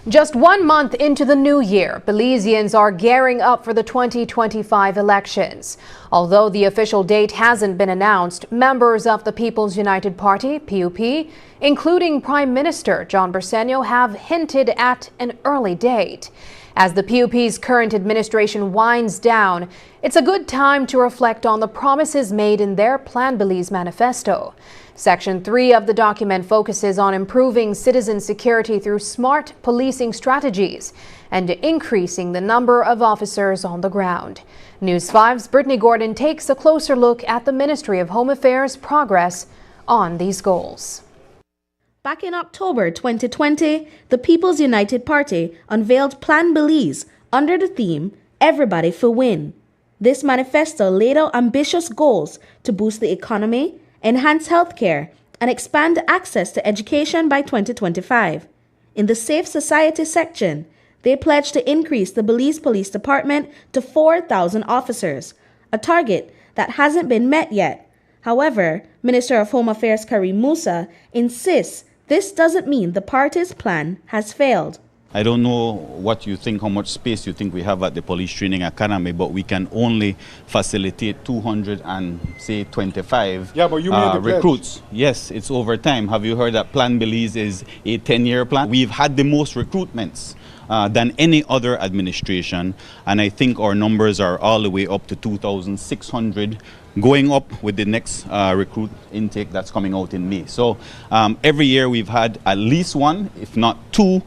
Just 1 month into the new year, Belizeans are gearing up for the 2025 elections. Although the official date hasn't been announced, members of the People's United Party, PUP, including Prime Minister John Bersenio, have hinted at an early date. As the PUP's current administration winds down, it's a good time to reflect on the promises made in their Plan Belize Manifesto. Section 3 of the document focuses on improving citizen security through smart policing strategies and increasing the number of officers on the ground. News 5's Brittany Gordon takes a closer look at the Ministry of Home Affairs' progress on these goals. Back in October 2020, the People's United Party unveiled Plan Belize under the theme, Everybody for Win. This manifesto laid out ambitious goals to boost the economy, enhance healthcare, and expand access to education by 2025. In the Safe Society section, they pledged to increase the Belize Police Department to 4,000 officers, a target that hasn't been met yet. However, Minister of Home Affairs Karim Musa insists this doesn't mean the party's plan has failed. I don't know what you think, how much space you think we have at the Police Training Academy, but we can only facilitate 225 yeah, but you made the recruits. pledge. Yes, it's over time. Have you heard that Plan Belize is a 10-year plan? We've had the most recruitments than any other administration, and I think our numbers are all the way up to 2,600, going up with the next recruit intake that's coming out in May. So every year we've had at least one, if not two,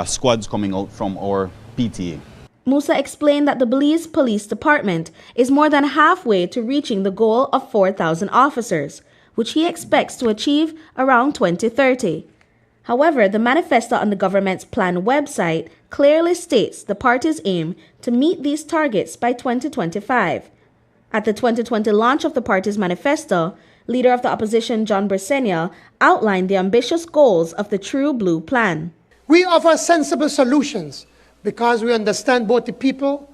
squads coming out from our PTA. Musa explained that the Belize Police Department is more than halfway to reaching the goal of 4,000 officers, which he expects to achieve around 2030. However, the manifesto on the government's plan website clearly states the party's aim to meet these targets by 2025. At the 2020 launch of the party's manifesto, leader of the opposition John Bersenia outlined the ambitious goals of the True Blue Plan. We offer sensible solutions because we understand both the people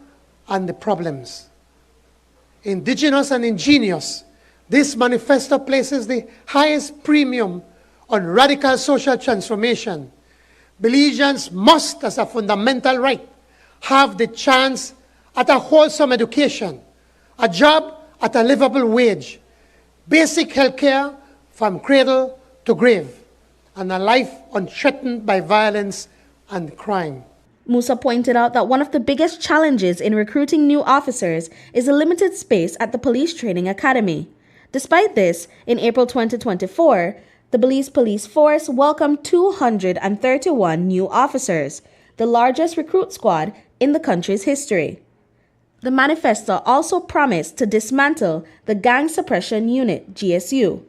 and the problems. Indigenous and ingenious, this manifesto places the highest premium on radical social transformation. Belizeans must, as a fundamental right, have the chance at a wholesome education, a job at a livable wage, basic health care from cradle to grave, and a life unthreatened by violence and crime. Musa pointed out that one of the biggest challenges in recruiting new officers is a limited space at the Police Training Academy. Despite this, in April 2024, the Belize Police Force welcomed 231 new officers, the largest recruit squad in the country's history. The manifesto also promised to dismantle the Gang Suppression Unit, GSU,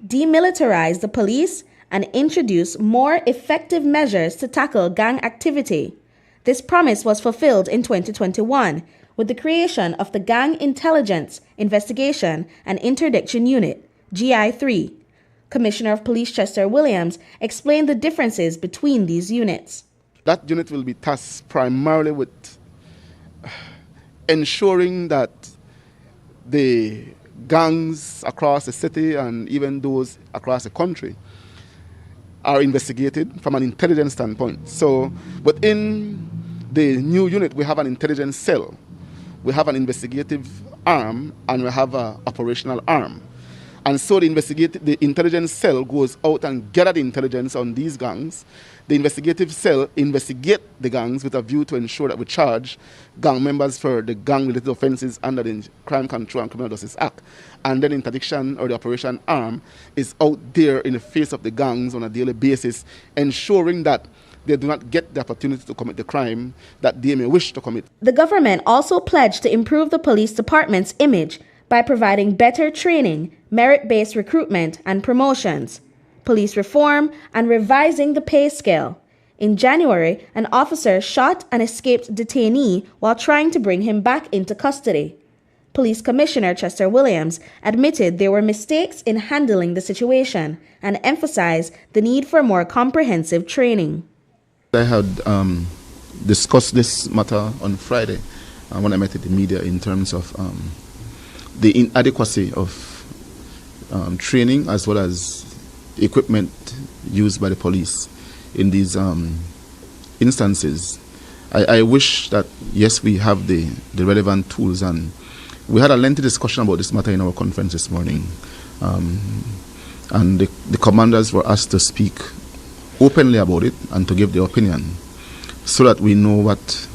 demilitarize the police, and introduce more effective measures to tackle gang activity. This promise was fulfilled in 2021 with the creation of the Gang Intelligence, Investigation, and Interdiction Unit, GI3. Commissioner of Police Chester Williams explained the differences between these units. That unit will be tasked primarily with ensuring that the gangs across the city and even those across the country are investigated from an intelligence standpoint. So within the new unit, we have an intelligence cell, we have an investigative arm, and we have an operational arm. And so the intelligence cell goes out and gather the intelligence on these gangs. The investigative cell investigate the gangs with a view to ensure that we charge gang members for the gang-related offenses under the Crime Control and Criminal Justice Act. And then interdiction or the operation arm is out there in the face of the gangs on a daily basis, ensuring that they do not get the opportunity to commit the crime that they may wish to commit. The government also pledged to improve the police department's image by providing better training, merit-based recruitment, and promotions, police reform, and revising the pay scale. In January, an officer shot an escaped detainee while trying to bring him back into custody. Police Commissioner Chester Williams admitted there were mistakes in handling the situation and emphasized the need for more comprehensive training. I had discussed this matter on Friday when I met with the media in terms of the inadequacy of training as well as equipment used by the police in these instances. I wish that, yes, we have the relevant tools, and we had a lengthy discussion about this matter in our conference this morning. And the commanders were asked to speak openly about it and to give their opinion so that we know what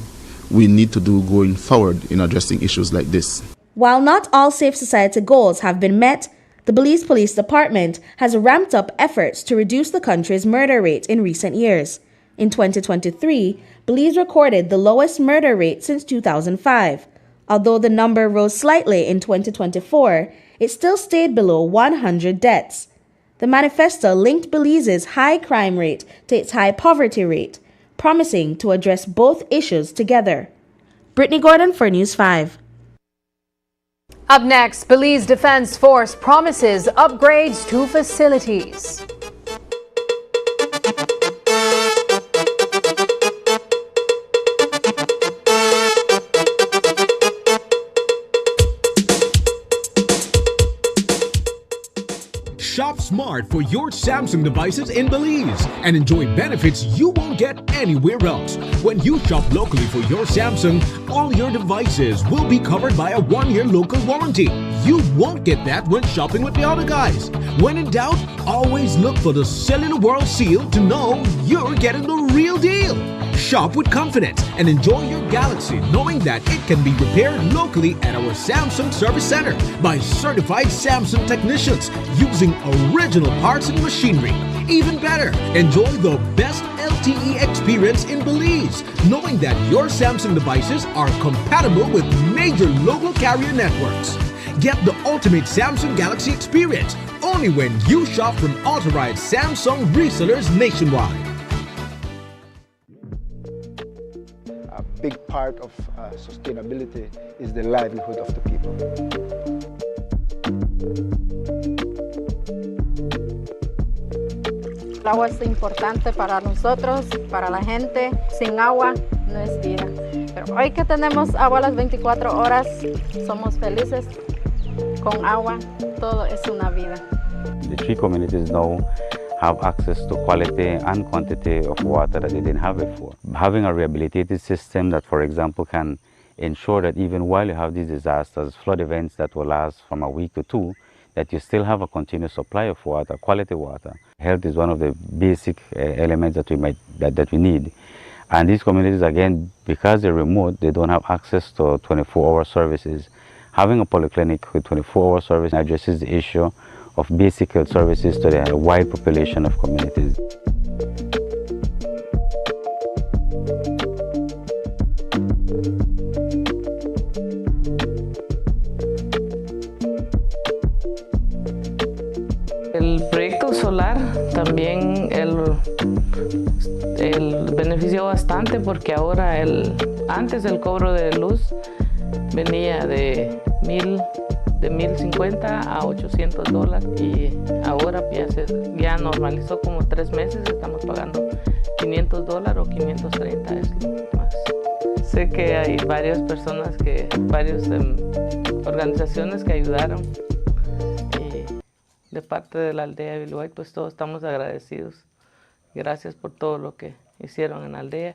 we need to do going forward in addressing issues like this. While not all Safe Society goals have been met, the Belize Police Department has ramped up efforts to reduce the country's murder rate in recent years. In 2023, Belize recorded the lowest murder rate since 2005. Although the number rose slightly in 2024, it still stayed below 100 deaths. The manifesto linked Belize's high crime rate to its high poverty rate, promising to address both issues together. Brittany Gordon for News 5. Up next, Belize Defense Force promises upgrades to facilities. Shop Smart for your Samsung devices in Belize and enjoy benefits you won't get anywhere else. When you shop locally for your Samsung, all your devices will be covered by a 1-year local warranty. You won't get that when shopping with the other guys. When in doubt, always look for the Cellular World seal to know you're getting the real deal. Shop with confidence and enjoy your Galaxy knowing that it can be repaired locally at our Samsung Service Center by certified Samsung technicians using original parts and machinery. Even better, enjoy the best LTE experience in Belize, knowing that your Samsung devices are compatible with major local carrier networks. Get the ultimate Samsung Galaxy experience only when you shop from authorized Samsung resellers nationwide. A big part of sustainability is the livelihood of the people. El agua es importante para nosotros, para la gente. Sin agua no es vida. Pero hoy que tenemos agua las 24 horas, somos felices. Con agua, todo es una vida. The 3 communities now have access to quality and quantity of water that they didn't have before. Having a rehabilitated system that, for example, can ensure that even while you have these disasters, flood events that will last from a week to 2, that you still have a continuous supply of water, quality water. Health is one of the basic elements that we need. And these communities, again, because they're remote, they don't have access to 24-hour services. Having a polyclinic with 24-hour service addresses the issue of basic health services to the wide population of communities. El proyecto solar también el benefició bastante porque ahora antes el cobro de luz venía de $1,050 a $800 y ahora ya normalizó como 3 meses, estamos pagando $500 o $530 es lo más. Sé que hay varias personas, varias organizaciones que ayudaron y de parte de la aldea de Biluay, pues todos estamos agradecidos. Gracias por todo lo que hicieron en la aldea.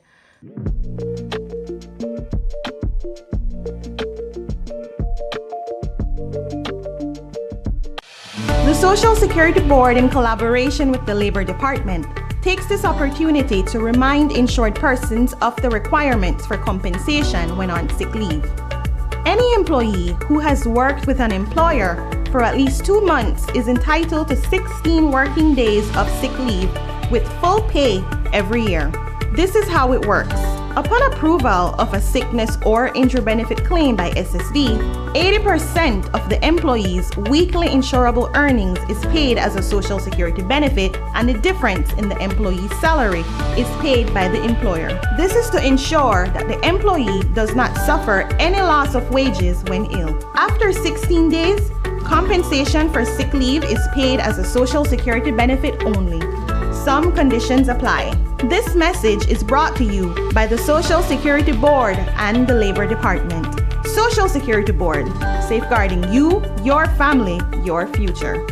The Social Security Board, in collaboration with the Labor Department, takes this opportunity to remind insured persons of the requirements for compensation when on sick leave. Any employee who has worked with an employer for at least 2 months is entitled to 16 working days of sick leave with full pay every year. This is how it works. Upon approval of a sickness or injury benefit claim by SSD, 80% of the employee's weekly insurable earnings is paid as a Social Security benefit, and the difference in the employee's salary is paid by the employer. This is to ensure that the employee does not suffer any loss of wages when ill. After 16 days, compensation for sick leave is paid as a Social Security benefit only. Some conditions apply. This message is brought to you by the Social Security Board and the Labor Department. Social Security Board, safeguarding you, your family, your future.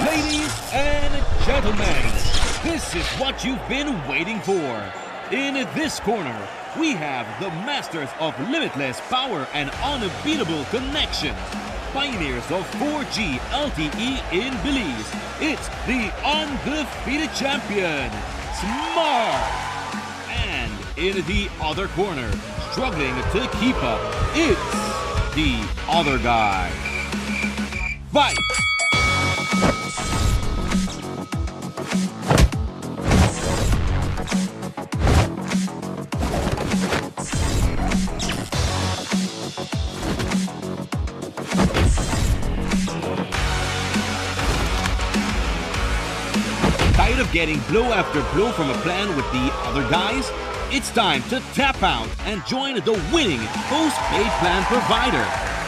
Ladies and gentlemen, this is what you've been waiting for. In this corner, we have the masters of limitless power and unbeatable connection. Pioneers of 4G LTE in Belize, it's the undefeated champion, Smart. And in the other corner, struggling to keep up, it's the other guy. Fight! Tired of getting blow after blow from a plan with the other guys? It's time to tap out and join the winning postpaid plan provider.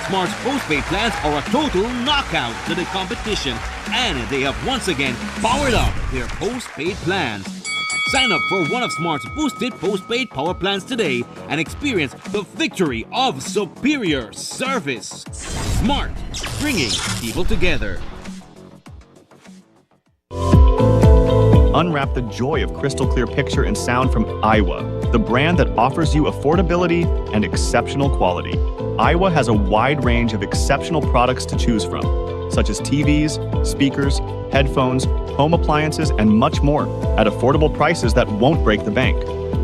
Smart's postpaid plans are a total knockout to the competition, and they have once again powered up their postpaid plans. Sign up for one of Smart's boosted postpaid power plans today and experience the victory of superior service. Smart, bringing people together. unwrap the joy of crystal clear picture and sound from Aiwa, the brand that offers you affordability and exceptional quality. Aiwa has a wide range of exceptional products to choose from, such as TVs, speakers, headphones, home appliances, and much more at affordable prices that won't break the bank.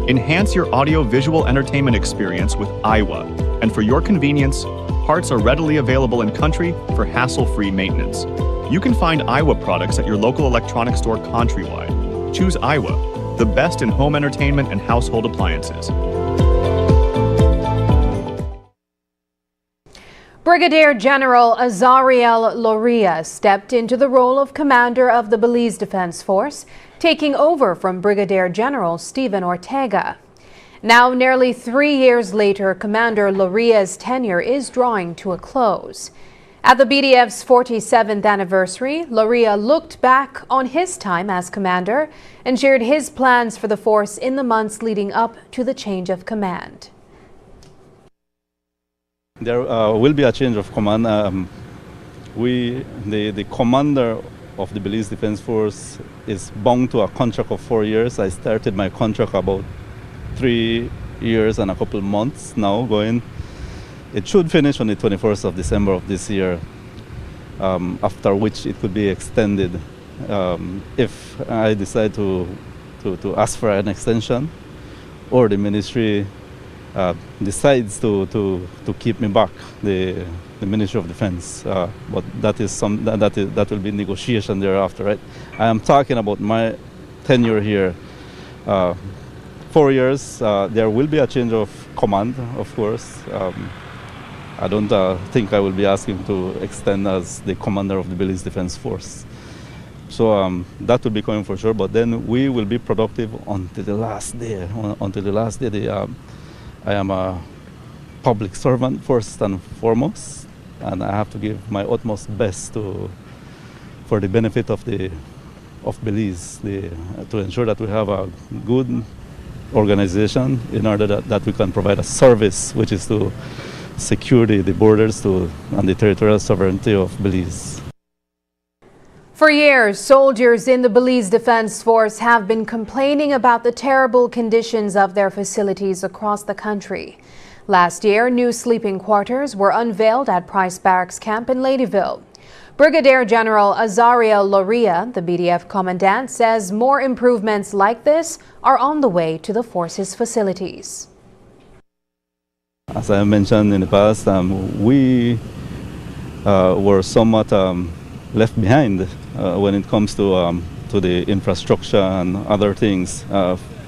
Enhance your audio-visual entertainment experience with Aiwa, and for your convenience, parts are readily available in country for hassle-free maintenance. You can find Aiwa products at your local electronics store countrywide. Choose Aiwa, the best in home entertainment and household appliances. Brigadier General Azariel Loria stepped into the role of commander of the Belize Defense Force, taking over from Brigadier General Stephen Ortega. Now, nearly 3 years later, Commander Loria's tenure is drawing to a close. At the BDF's 47th anniversary, Loria looked back on his time as commander and shared his plans for the force in the months leading up to the change of command. There will be a change of command. The commander of the Belize Defense Force is bound to a contract of 4 years. I started my contract about 3 years and a couple months now going. It should finish on the 21st of December of this year, after which it could be extended if I decide to ask for an extension, or the ministry decides to keep me back, the Ministry of Defense. But that is that will be negotiation thereafter, right? I am talking about my tenure here. 4 years. There will be a change of command, of course. I don't think I will be asking to extend as the commander of the Belize Defense Force. So that will be coming for sure. But then we will be productive until the last day. Until the last day, I am a public servant first and foremost, and I have to give my utmost best for the benefit of Belize, to ensure that we have a good organization in order that we can provide a service which is to secure the borders and the territorial sovereignty of Belize. For years, soldiers in the Belize Defense Force have been complaining about the terrible conditions of their facilities across the country. Last year, new sleeping quarters were unveiled at Price Barracks Camp in Ladyville. Brigadier General Azariel Loria, the BDF commandant, says more improvements like this are on the way to the force's facilities. As I mentioned in the past, we were somewhat left behind when it comes to the infrastructure and other things.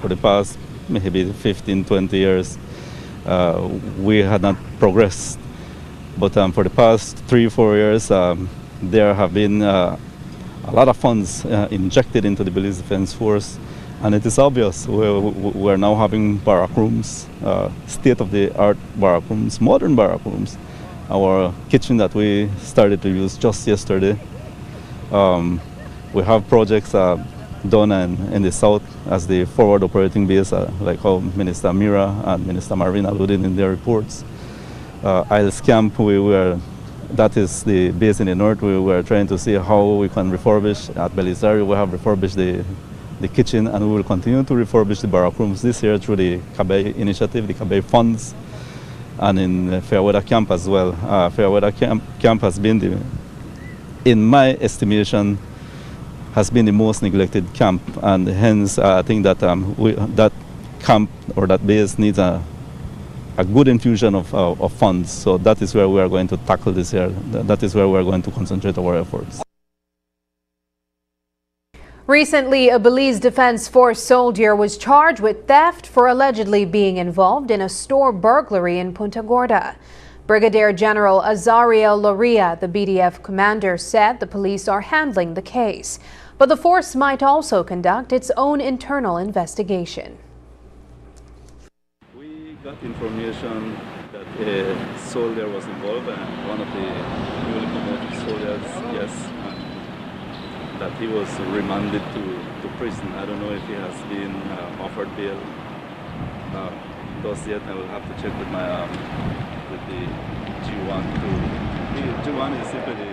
For the past maybe 15, 20 years, we had not progressed. But for the past 3-4 years, there have been a lot of funds injected into the Belize Defense Force, and it is obvious we're now having barrack rooms, state-of-the-art barrack rooms, modern barrack rooms. Our kitchen that we started to use just yesterday. We have projects done in the south as the forward operating base, like how Minister Mira and Minister Marvin alluded in their reports. Isles Camp, that is the base in the north. We were trying to see how we can refurbish. At Belisario, we have refurbished the kitchen, and we will continue to refurbish the barrack rooms this year through the Kabay initiative, the Kabay funds, and in Fairweather Camp as well. Fairweather Camp has been, in my estimation, has been the most neglected camp, and hence I think that that camp or that base needs a good infusion of funds. So that is where we are going to tackle this year. That is where we are going to concentrate our efforts. Recently, a Belize Defense Force soldier was charged with theft for allegedly being involved in a store burglary in Punta Gorda. Brigadier General Azariel Loria, the BDF commander, said the police are handling the case, but the force might also conduct its own internal investigation. We got information that a soldier was involved, and one of the newly promoted soldiers, yes, that he was remanded to prison. I don't know if he has been offered bail thus yet. I will have to check with my with the G1 the G1 is simply the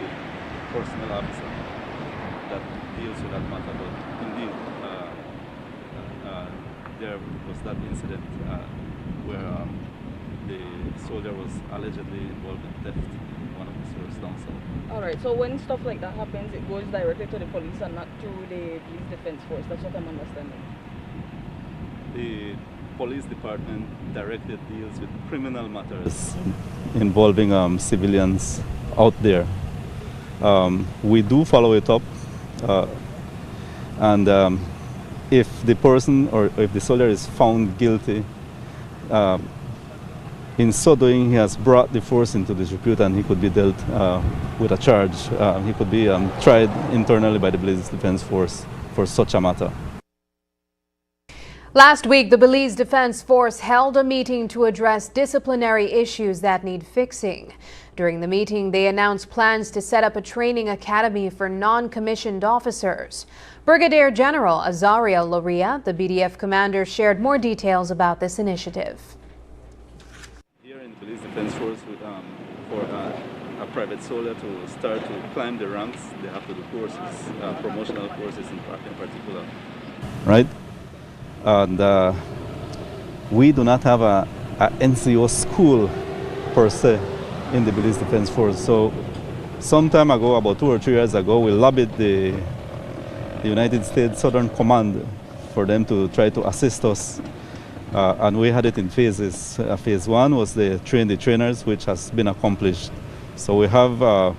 personnel officer that deals with that matter, but indeed there was that incident where the soldier was allegedly involved in theft in one of the stores down south. Alright, so when stuff like that happens, it goes directly to the police and not through the police defense force. That's what I'm understanding. The police department directly deals with criminal matters involving civilians out there. We do follow it up, and if the person or if the soldier is found guilty, in so doing, he has brought the force into disrepute, and he could be dealt with a charge. He could be tried internally by the Belize Defense Force for such a matter. Last week, the Belize Defense Force held a meeting to address disciplinary issues that need fixing. During the meeting, they announced plans to set up a training academy for non-commissioned officers. Brigadier General Azaria Loria, the BDF commander, shared more details about this initiative. Here in the Belize Defense Force, for a private soldier to start to climb the ranks, they have to do courses, promotional courses in particular. Right? And we do not have a NCO school per se in the Belize Defense Force. So some time ago, about 2 or 3 years ago, we lobbied the United States Southern Command for them to try to assist us. And we had it in phases. Phase 1 was the train the trainers, which has been accomplished. So we have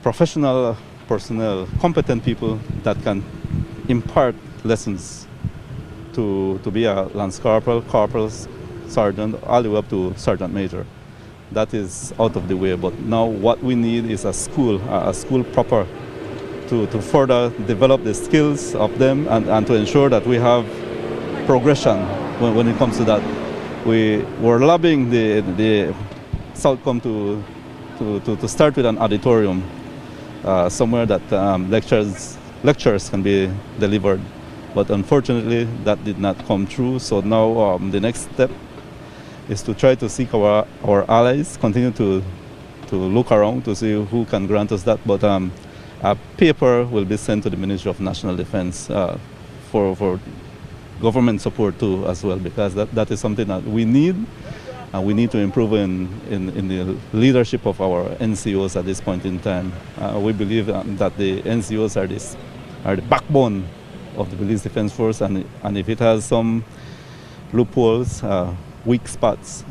professional personnel, competent people that can impart lessons to be a lance corporal, corporal, sergeant, all the way up to sergeant major. That is out of the way, but now what we need is a school proper to further develop the skills of them and to ensure that we have progression when it comes to that. We were lobbying the Southcom to start with an auditorium somewhere that lectures can be delivered. But unfortunately, that did not come true. So now the next step is to try to seek our allies, continue to look around to see who can grant us that. But a paper will be sent to the Ministry of National Defense for government support too as well, because that is something that we need. And we need to improve in the leadership of our NCOs at this point in time. We believe that the NCOs are the backbone of the Belize Defense Force, and if it has some loopholes, weak spots,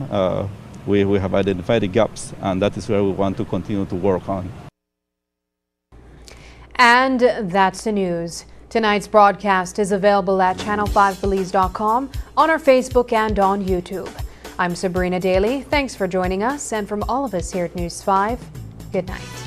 we have identified the gaps, and that is where we want to continue to work on. And that's the news. Tonight's broadcast is available at channel5belize.com, on our Facebook and on YouTube. I'm Sabrina Daly. Thanks for joining us, and from all of us here at News 5, good night.